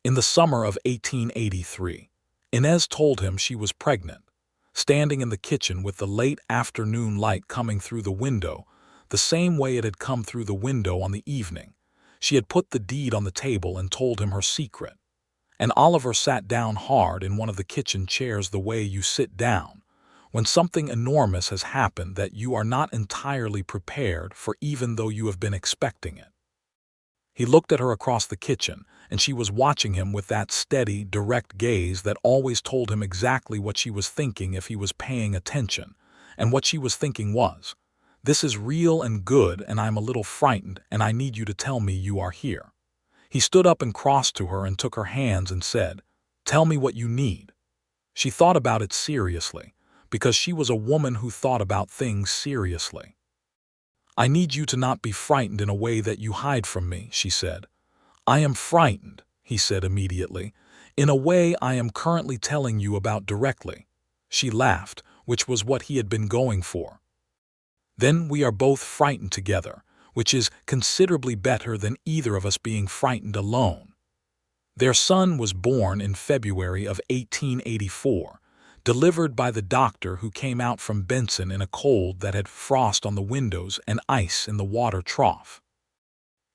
In the summer of 1883, Inez told him she was pregnant. standing in the kitchen with the late afternoon light coming through the window, the same way it had come through the window on the evening. She had put the deed on the table and told him her secret. And Oliver sat down hard in one of the kitchen chairs the way you sit down when something enormous has happened that you are not entirely prepared for, even though you have been expecting it. He looked at her across the kitchen, and she was watching him with that steady, direct gaze that always told him exactly what she was thinking if he was paying attention. And what she was thinking was, "This is real and good, and I'm a little frightened, and I need you to tell me you are here." He stood up and crossed to her and took her hands and said, "Tell me what you need." She thought about it seriously, because she was a woman who thought about things seriously. "I need you to not be frightened in a way that you hide from me," she said. "I am frightened," he said immediately, "in a way I am currently telling you about directly." She laughed, which was what he had been going for. "Then we are both frightened together, which is considerably better than either of us being frightened alone." Their son was born in February of 1884, delivered by the doctor who came out from Benson in a cold that had frost on the windows and ice in the water trough.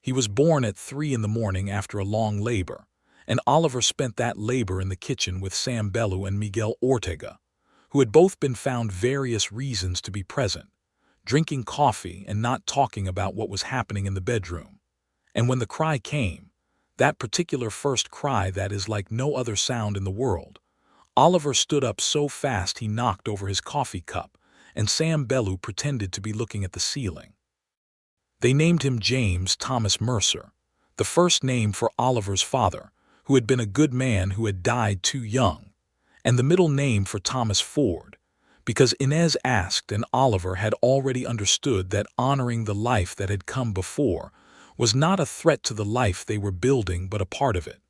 He was born at 3 in the morning after a long labor, and Oliver spent that labor in the kitchen with Sam Bellew and Miguel Ortega, who had both been found various reasons to be present, drinking coffee and not talking about what was happening in the bedroom. And when the cry came, that particular first cry that is like no other sound in the world, Oliver stood up so fast he knocked over his coffee cup, and Sam Bellew pretended to be looking at the ceiling. They named him James Thomas Mercer, the first name for Oliver's father, who had been a good man who had died too young, and the middle name for Thomas Ford, because Inez asked and Oliver had already understood that honoring the life that had come before was not a threat to the life they were building but a part of it.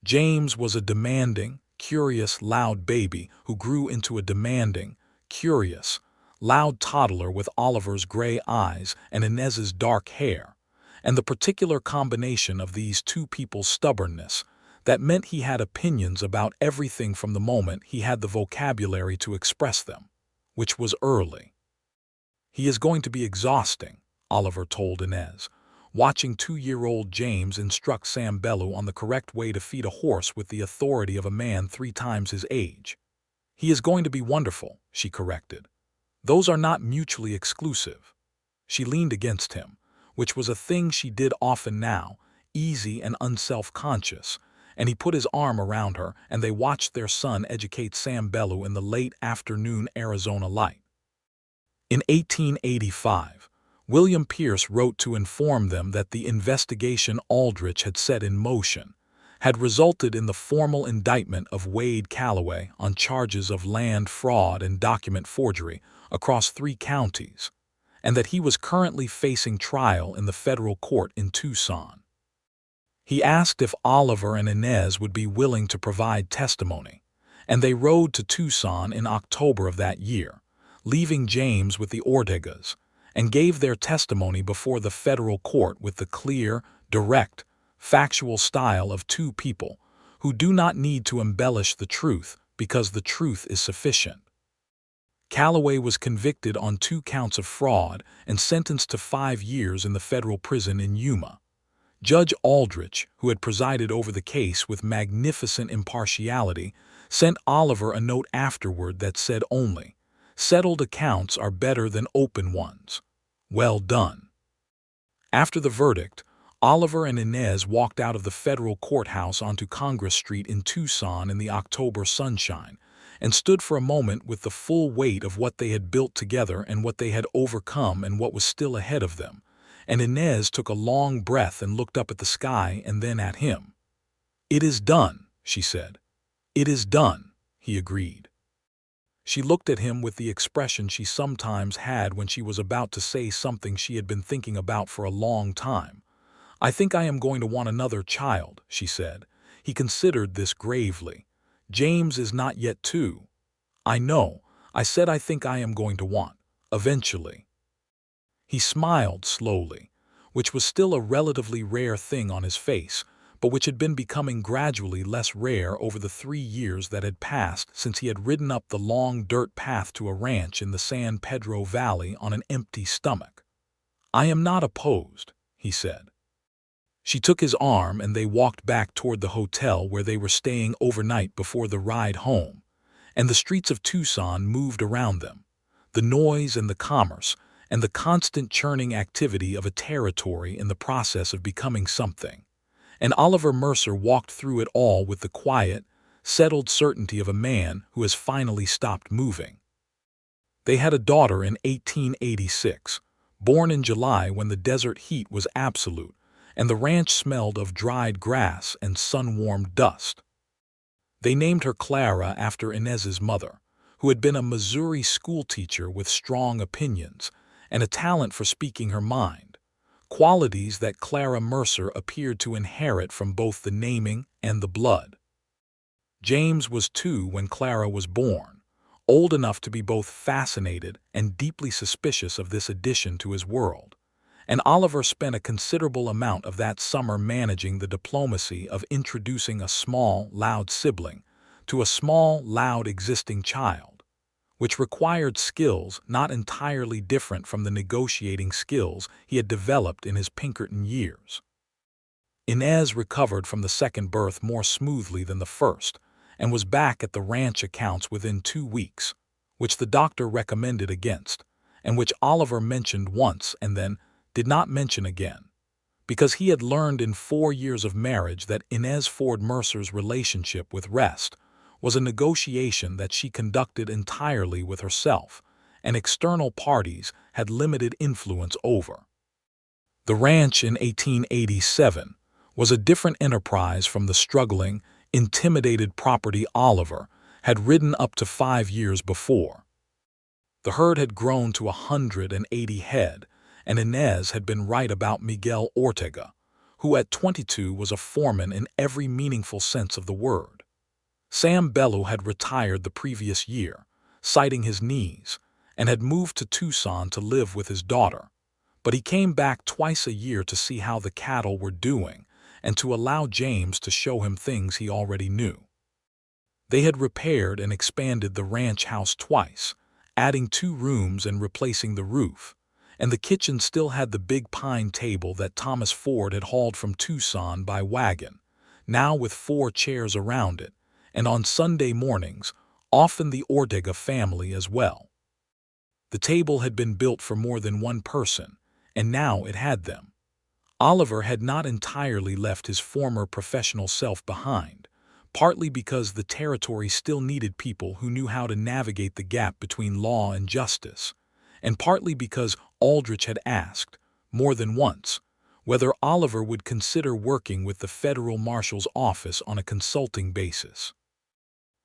James was a demanding, curious, loud baby who grew into a demanding, curious, loud toddler with Oliver's gray eyes and Inez's dark hair, and the particular combination of these two people's stubbornness that meant he had opinions about everything from the moment he had the vocabulary to express them, which was early. "He is going to be exhausting," Oliver told Inez, watching 2-year-old James instruct Sam Bellew on the correct way to feed a horse with the authority of a man 3 times his age. "He is going to be wonderful," she corrected. "Those are not mutually exclusive." She leaned against him, which was a thing she did often now, easy and unself-conscious, and he put his arm around her and they watched their son educate Sam Bellew in the late afternoon Arizona light. In 1885, William Pierce wrote to inform them that the investigation Aldrich had set in motion had resulted in the formal indictment of Wade Calloway on charges of land fraud and document forgery across 3 counties, and that he was currently facing trial in the federal court in Tucson. He asked if Oliver and Inez would be willing to provide testimony, and they rode to Tucson in October of that year, leaving James with the Ortegas, and gave their testimony before the federal court with the clear, direct, factual style of 2 people who do not need to embellish the truth because the truth is sufficient. Calloway was convicted on 2 counts of fraud and sentenced to 5 years in the federal prison in Yuma. Judge Aldrich, who had presided over the case with magnificent impartiality, sent Oliver a note afterward that said only, "Settled accounts are better than open ones. Well done." After the verdict, Oliver and Inez walked out of the federal courthouse onto Congress Street in Tucson in the October sunshine and stood for a moment with the full weight of what they had built together and what they had overcome and what was still ahead of them, and Inez took a long breath and looked up at the sky and then at him. "It is done," she said. "It is done," he agreed. She looked at him with the expression she sometimes had when she was about to say something she had been thinking about for a long time. "I think I am going to want another child," she said. He considered this gravely. "James is not yet 2. "I know. I said I think I am going to want. Eventually." He smiled slowly, which was still a relatively rare thing on his face, but which had been becoming gradually less rare over the 3 years that had passed since he had ridden up the long dirt path to a ranch in the San Pedro Valley on an empty stomach. "I am not opposed," he said. She took his arm and they walked back toward the hotel where they were staying overnight before the ride home, and the streets of Tucson moved around them, the noise and the commerce, and the constant churning activity of a territory in the process of becoming something. And Oliver Mercer walked through it all with the quiet, settled certainty of a man who has finally stopped moving. They had a daughter in 1886, born in July when the desert heat was absolute, and the ranch smelled of dried grass and sun-warmed dust. They named her Clara after Inez's mother, who had been a Missouri schoolteacher with strong opinions and a talent for speaking her mind, qualities that Clara Mercer appeared to inherit from both the naming and the blood. James was 2 when Clara was born, old enough to be both fascinated and deeply suspicious of this addition to his world, and Oliver spent a considerable amount of that summer managing the diplomacy of introducing a small, loud sibling to a small, loud existing child, which required skills not entirely different from the negotiating skills he had developed in his Pinkerton years. Inez recovered from the second birth more smoothly than the first, and was back at the ranch accounts within 2 weeks, which the doctor recommended against, and which Oliver mentioned once and then did not mention again, because he had learned in 4 years of marriage that Inez Ford Mercer's relationship with rest was a negotiation that she conducted entirely with herself, and external parties had limited influence over. The ranch in 1887 was a different enterprise from the struggling, intimidated property Oliver had ridden up to 5 years before. The herd had grown to 180 head, and Inez had been right about Miguel Ortega, who at 22 was a foreman in every meaningful sense of the word. Sam Bellew had retired the previous year, citing his knees, and had moved to Tucson to live with his daughter, but he came back twice a year to see how the cattle were doing and to allow James to show him things he already knew. They had repaired and expanded the ranch house twice, adding 2 rooms and replacing the roof, and the kitchen still had the big pine table that Thomas Ford had hauled from Tucson by wagon, now with 4 chairs around it, and on Sunday mornings, often the Ortega family as well. The table had been built for more than one person, and now it had them. Oliver had not entirely left his former professional self behind, partly because the territory still needed people who knew how to navigate the gap between law and justice, and partly because Aldrich had asked, more than once, whether Oliver would consider working with the federal marshal's office on a consulting basis.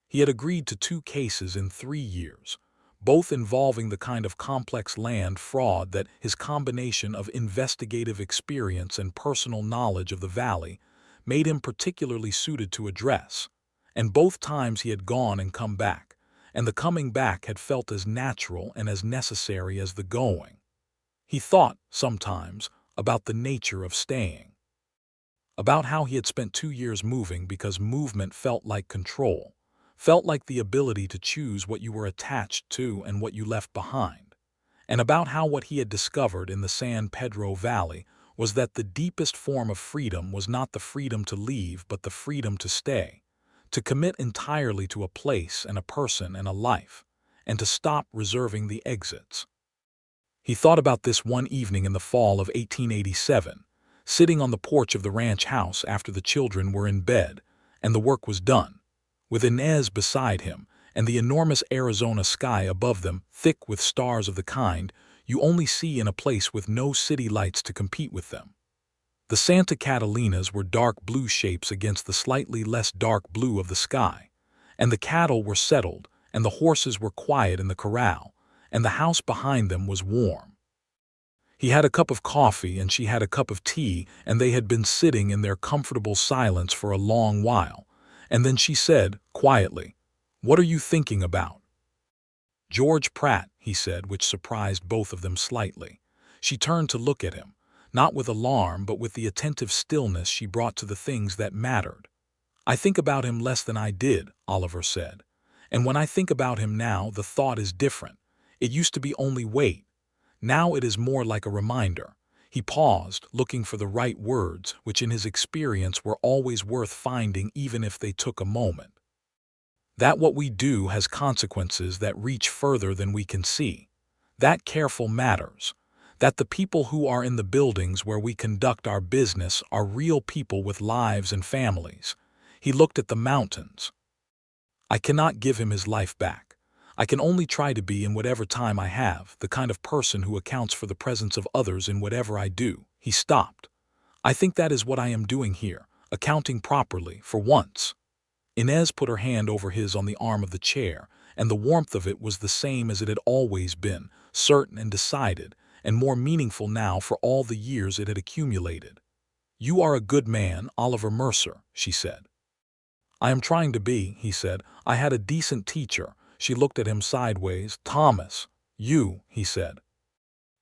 He had agreed to 2 cases in 3 years, both involving the kind of complex land fraud that his combination of investigative experience and personal knowledge of the valley made him particularly suited to address, and both times he had gone and come back, and the coming back had felt as natural and as necessary as the going. He thought, sometimes, about the nature of staying, about how he had spent 2 years moving because movement felt like control, felt like the ability to choose what you were attached to and what you left behind, and about how what he had discovered in the San Pedro Valley was that the deepest form of freedom was not the freedom to leave but the freedom to stay, to commit entirely to a place and a person and a life, and to stop reserving the exits. He thought about this one evening in the fall of 1887, sitting on the porch of the ranch house after the children were in bed and the work was done, with Inez beside him and the enormous Arizona sky above them thick with stars of the kind you only see in a place with no city lights to compete with them. The Santa Catalinas were dark blue shapes against the slightly less dark blue of the sky, and the cattle were settled, and the horses were quiet in the corral, and the house behind them was warm. He had a cup of coffee and she had a cup of tea, and they had been sitting in their comfortable silence for a long while, and then she said, quietly, "What are you thinking about?" "George Pratt," he said, which surprised both of them slightly. She turned to look at him, not with alarm but with the attentive stillness she brought to the things that mattered. "I think about him less than I did," Oliver said. "And when I think about him now, the thought is different. It used to be only weight. Now it is more like a reminder." He paused, looking for the right words, which in his experience were always worth finding even if they took a moment. "That what we do has consequences that reach further than we can see. That careful matters. That the people who are in the buildings where we conduct our business are real people with lives and families." He looked at the mountains. "I cannot give him his life back. I can only try to be, in whatever time I have, the kind of person who accounts for the presence of others in whatever I do." He stopped. "I think that is what I am doing here, accounting properly, for once." Inez put her hand over his on the arm of the chair, and the warmth of it was the same as it had always been, certain and decided, and more meaningful now for all the years it had accumulated. "You are a good man, Oliver Mercer," she said. "I am trying to be," he said. "I had a decent teacher." She looked at him sideways. "Thomas." "You," he said.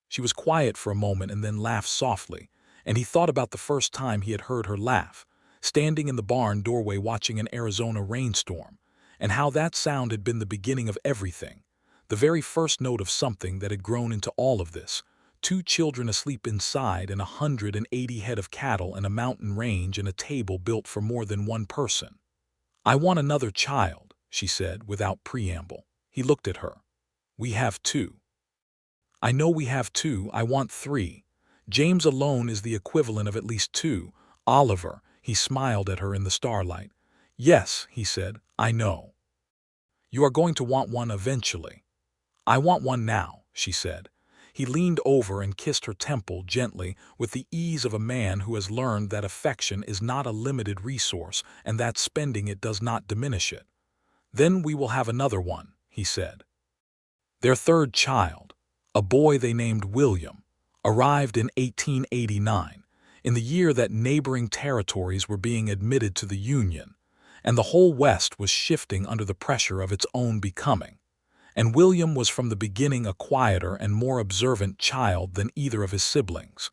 She was quiet for a moment and then laughed softly, and he thought about the first time he had heard her laugh, standing in the barn doorway watching an Arizona rainstorm, and how that sound had been the beginning of everything, the very first note of something that had grown into all of this. 2 children asleep inside, and 180 head of cattle, and a mountain range, and a table built for more than one person. "I want another child," she said without preamble. He looked at her. "We have 2. "I know we have 2. I want 3. James alone is the equivalent of at least 2. "Oliver," he smiled at her in the starlight. "Yes," he said, "I know. You are going to want one eventually." "I want one now," she said. He leaned over and kissed her temple gently, with the ease of a man who has learned that affection is not a limited resource and that spending it does not diminish it. "Then we will have another one," he said. Their 3rd child, a boy they named William, arrived in 1889, in the year that neighboring territories were being admitted to the Union, and the whole West was shifting under the pressure of its own becoming. And William was from the beginning a quieter and more observant child than either of his siblings,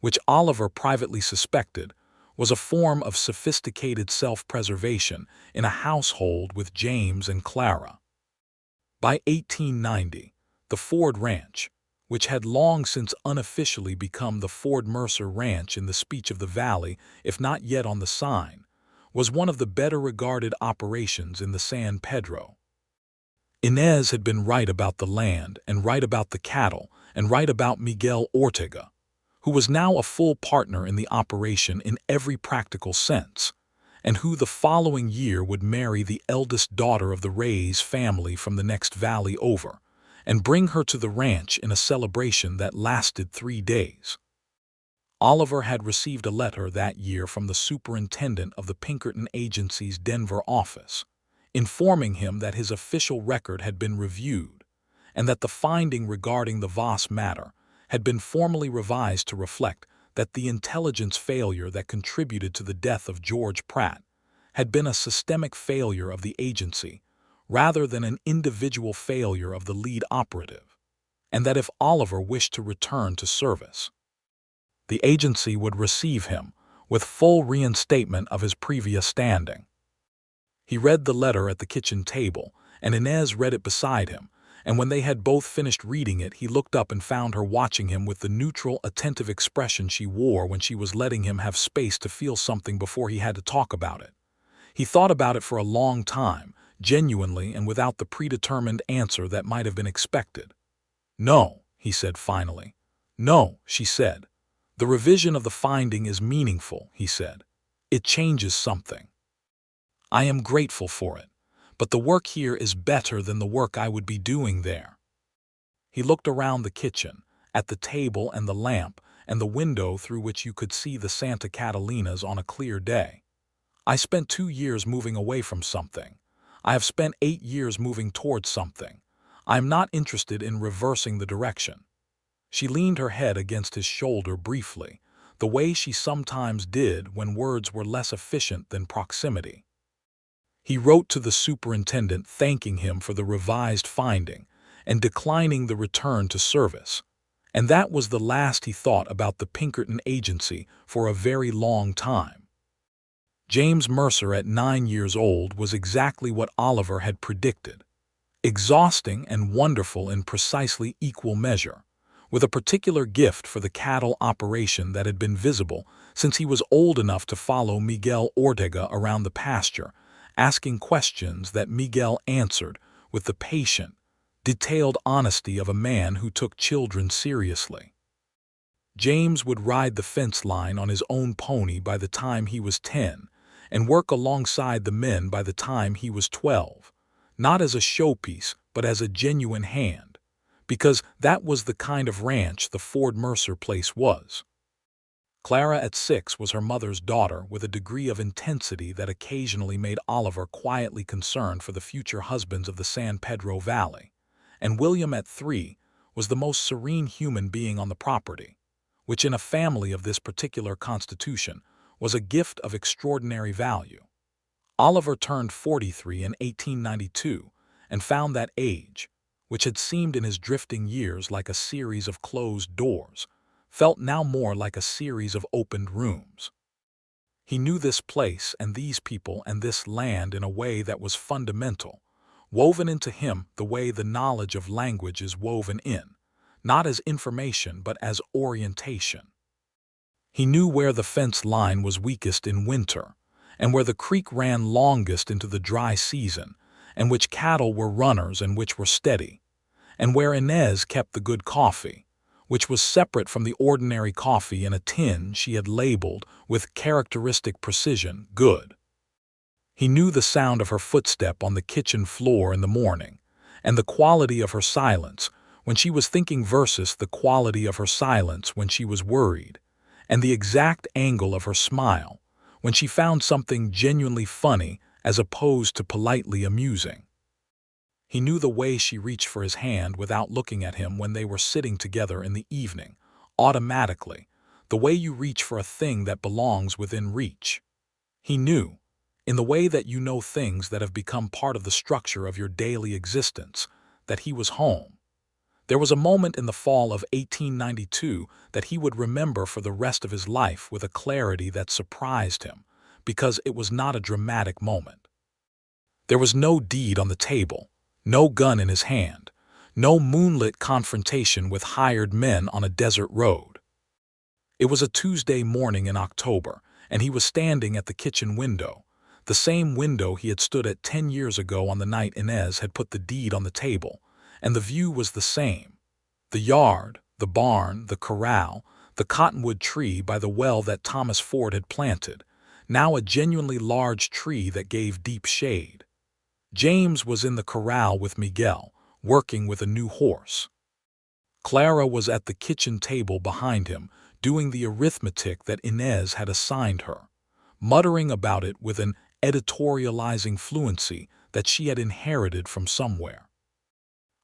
which Oliver privately suspected was a form of sophisticated self-preservation in a household with James and Clara. By 1890, the Ford Ranch, which had long since unofficially become the Ford Mercer Ranch in the speech of the valley, if not yet on the sign, was one of the better regarded operations in the San Pedro. Inez had been right about the land, and right about the cattle, and right about Miguel Ortega, who was now a full partner in the operation in every practical sense, and who the following year would marry the eldest daughter of the Reyes family from the next valley over, and bring her to the ranch in a celebration that lasted 3 days. Oliver had received a letter that year from the superintendent of the Pinkerton Agency's Denver office, informing him that his official record had been reviewed, and that the finding regarding the Voss matter had been formally revised to reflect that the intelligence failure that contributed to the death of George Pratt had been a systemic failure of the agency rather than an individual failure of the lead operative, and that if Oliver wished to return to service, the agency would receive him with full reinstatement of his previous standing. He read the letter at the kitchen table, and Inez read it beside him, and when they had both finished reading it, he looked up and found her watching him with the neutral, attentive expression she wore when she was letting him have space to feel something before he had to talk about it. He thought about it for a long time, genuinely and without the predetermined answer that might have been expected. "No," he said finally. "No," she said. "The revision of the finding is meaningful," he said. "It changes something. I am grateful for it, but the work here is better than the work I would be doing there." He looked around the kitchen, at the table and the lamp, and the window through which you could see the Santa Catalinas on a clear day. "I spent 2 years moving away from something. I have spent 8 years moving towards something. I am not interested in reversing the direction." She leaned her head against his shoulder briefly, the way she sometimes did when words were less efficient than proximity. He wrote to the superintendent thanking him for the revised finding and declining the return to service, And that was the last he thought about the Pinkerton agency for a very long time. James Mercer at 9 years old was exactly what Oliver had predicted. Exhausting and wonderful in precisely equal measure, with a particular gift for the cattle operation that had been visible since he was old enough to follow Miguel Ortega around the pasture, asking questions that Miguel answered with the patient, detailed honesty of a man who took children seriously. James would ride the fence line on his own pony by the time he was 10 and work alongside the men by the time he was 12, not as a showpiece but as a genuine hand, because that was the kind of ranch the Ford Mercer place was. Clara at 6 was her mother's daughter with a degree of intensity that occasionally made Oliver quietly concerned for the future husbands of the San Pedro Valley, and William at 3 was the most serene human being on the property, which in a family of this particular constitution was a gift of extraordinary value. Oliver turned 43 in 1892 and found that age, which had seemed in his drifting years like a series of closed doors, felt now more like a series of opened rooms. He knew this place and these people and this land in a way that was fundamental, woven into him the way the knowledge of language is woven in, not as information but as orientation. He knew where the fence line was weakest in winter, and where the creek ran longest into the dry season, and which cattle were runners and which were steady, and where Inez kept the good coffee, which was separate from the ordinary coffee in a tin she had labeled with characteristic precision good. He knew the sound of her footstep on the kitchen floor in the morning, and the quality of her silence when she was thinking versus the quality of her silence when she was worried, and the exact angle of her smile when she found something genuinely funny as opposed to politely amusing. He knew the way she reached for his hand without looking at him when they were sitting together in the evening, automatically, the way you reach for a thing that belongs within reach. He knew, in the way that you know things that have become part of the structure of your daily existence, that he was home. There was a moment in the fall of 1892 that he would remember for the rest of his life with a clarity that surprised him, because it was not a dramatic moment. There was no deed on the table, no gun in his hand, no moonlit confrontation with hired men on a desert road. It was a Tuesday morning in October, and he was standing at the kitchen window, the same window he had stood at 10 years ago on the night Inez had put the deed on the table, and the view was the same. The yard, the barn, the corral, the cottonwood tree by the well that Thomas Ford had planted, now a genuinely large tree that gave deep shade. James was in the corral with Miguel, working with a new horse. Clara was at the kitchen table behind him, doing the arithmetic that Inez had assigned her, muttering about it with an editorializing fluency that she had inherited from somewhere.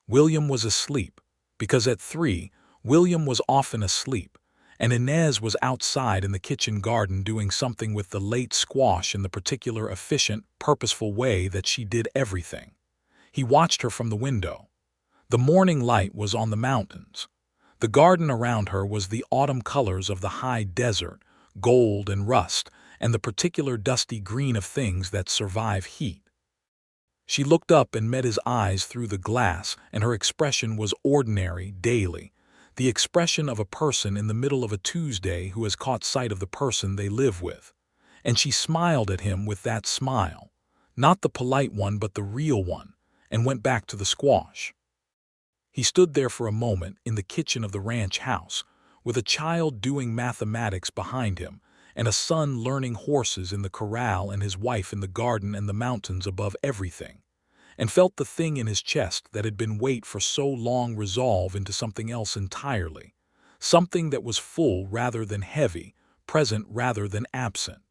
William was asleep, because at 3, William was often asleep, and Inez was outside in the kitchen garden doing something with the late squash in the particular efficient, purposeful way that she did everything. He watched her from the window. The morning light was on the mountains. The garden around her was the autumn colors of the high desert, gold and rust, and the particular dusty green of things that survive heat. She looked up and met his eyes through the glass, and her expression was ordinary, daily, the expression of a person in the middle of a Tuesday who has caught sight of the person they live with. And she smiled at him with that smile, not the polite one but the real one, and went back to the squash. He stood there for a moment in the kitchen of the ranch house, with a child doing mathematics behind him, and a son learning horses in the corral and his wife in the garden and the mountains above everything, and felt the thing in his chest that had been weight for so long resolve into something else entirely, something that was full rather than heavy, present rather than absent.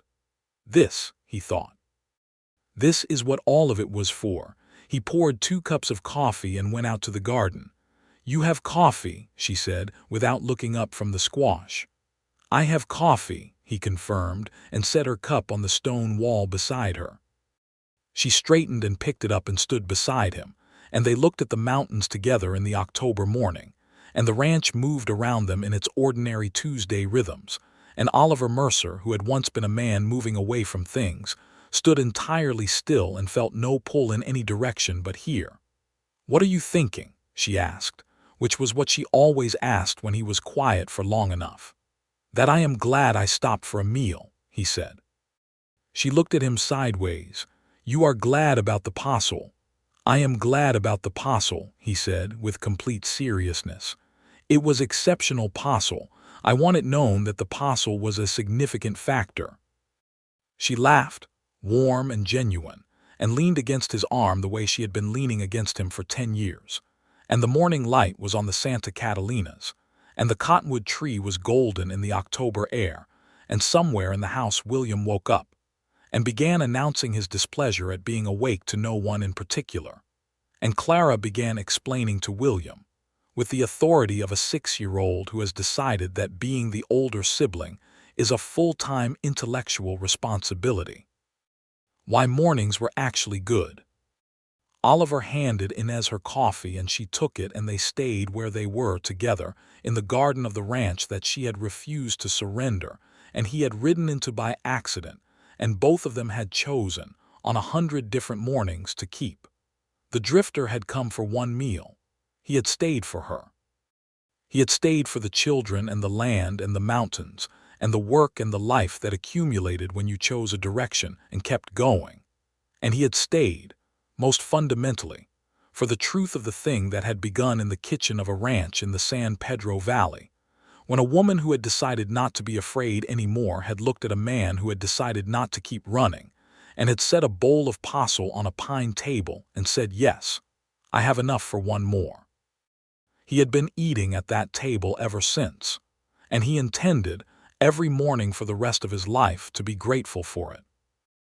This, he thought. This is what all of it was for. He poured 2 cups of coffee and went out to the garden. "You have coffee," she said, without looking up from the squash. "I have coffee," he confirmed, and set her cup on the stone wall beside her. She straightened and picked it up and stood beside him, and they looked at the mountains together in the October morning, and the ranch moved around them in its ordinary Tuesday rhythms, and Oliver Mercer, who had once been a man moving away from things, stood entirely still and felt no pull in any direction but here. "What are you thinking?" she asked, which was what she always asked when he was quiet for long enough. "That I am glad I stopped for a meal," he said. She looked at him sideways. "You are glad about the posole." "I am glad about the posole," he said, with complete seriousness. "It was exceptional posole. I want it known that the posole was a significant factor." She laughed, warm and genuine, and leaned against his arm the way she had been leaning against him for 10 years. And the morning light was on the Santa Catalinas, and the cottonwood tree was golden in the October air, and somewhere in the house William woke up and began announcing his displeasure at being awake to no one in particular. And Clara began explaining to William, with the authority of a 6-year-old who has decided that being the older sibling is a full-time intellectual responsibility, why mornings were actually good. Oliver handed Inez her coffee and she took it, and they stayed where they were together in the garden of the ranch that she had refused to surrender and he had ridden into by accident, and both of them had chosen, on 100 different mornings, to keep. The drifter had come for one meal. He had stayed for her. He had stayed for the children and the land and the mountains and the work and the life that accumulated when you chose a direction and kept going. And he had stayed, most fundamentally, for the truth of the thing that had begun in the kitchen of a ranch in the San Pedro Valley, when a woman who had decided not to be afraid anymore had looked at a man who had decided not to keep running and had set a bowl of posole on a pine table and said, "Yes, I have enough for one more." He had been eating at that table ever since, and he intended, every morning for the rest of his life, to be grateful for it.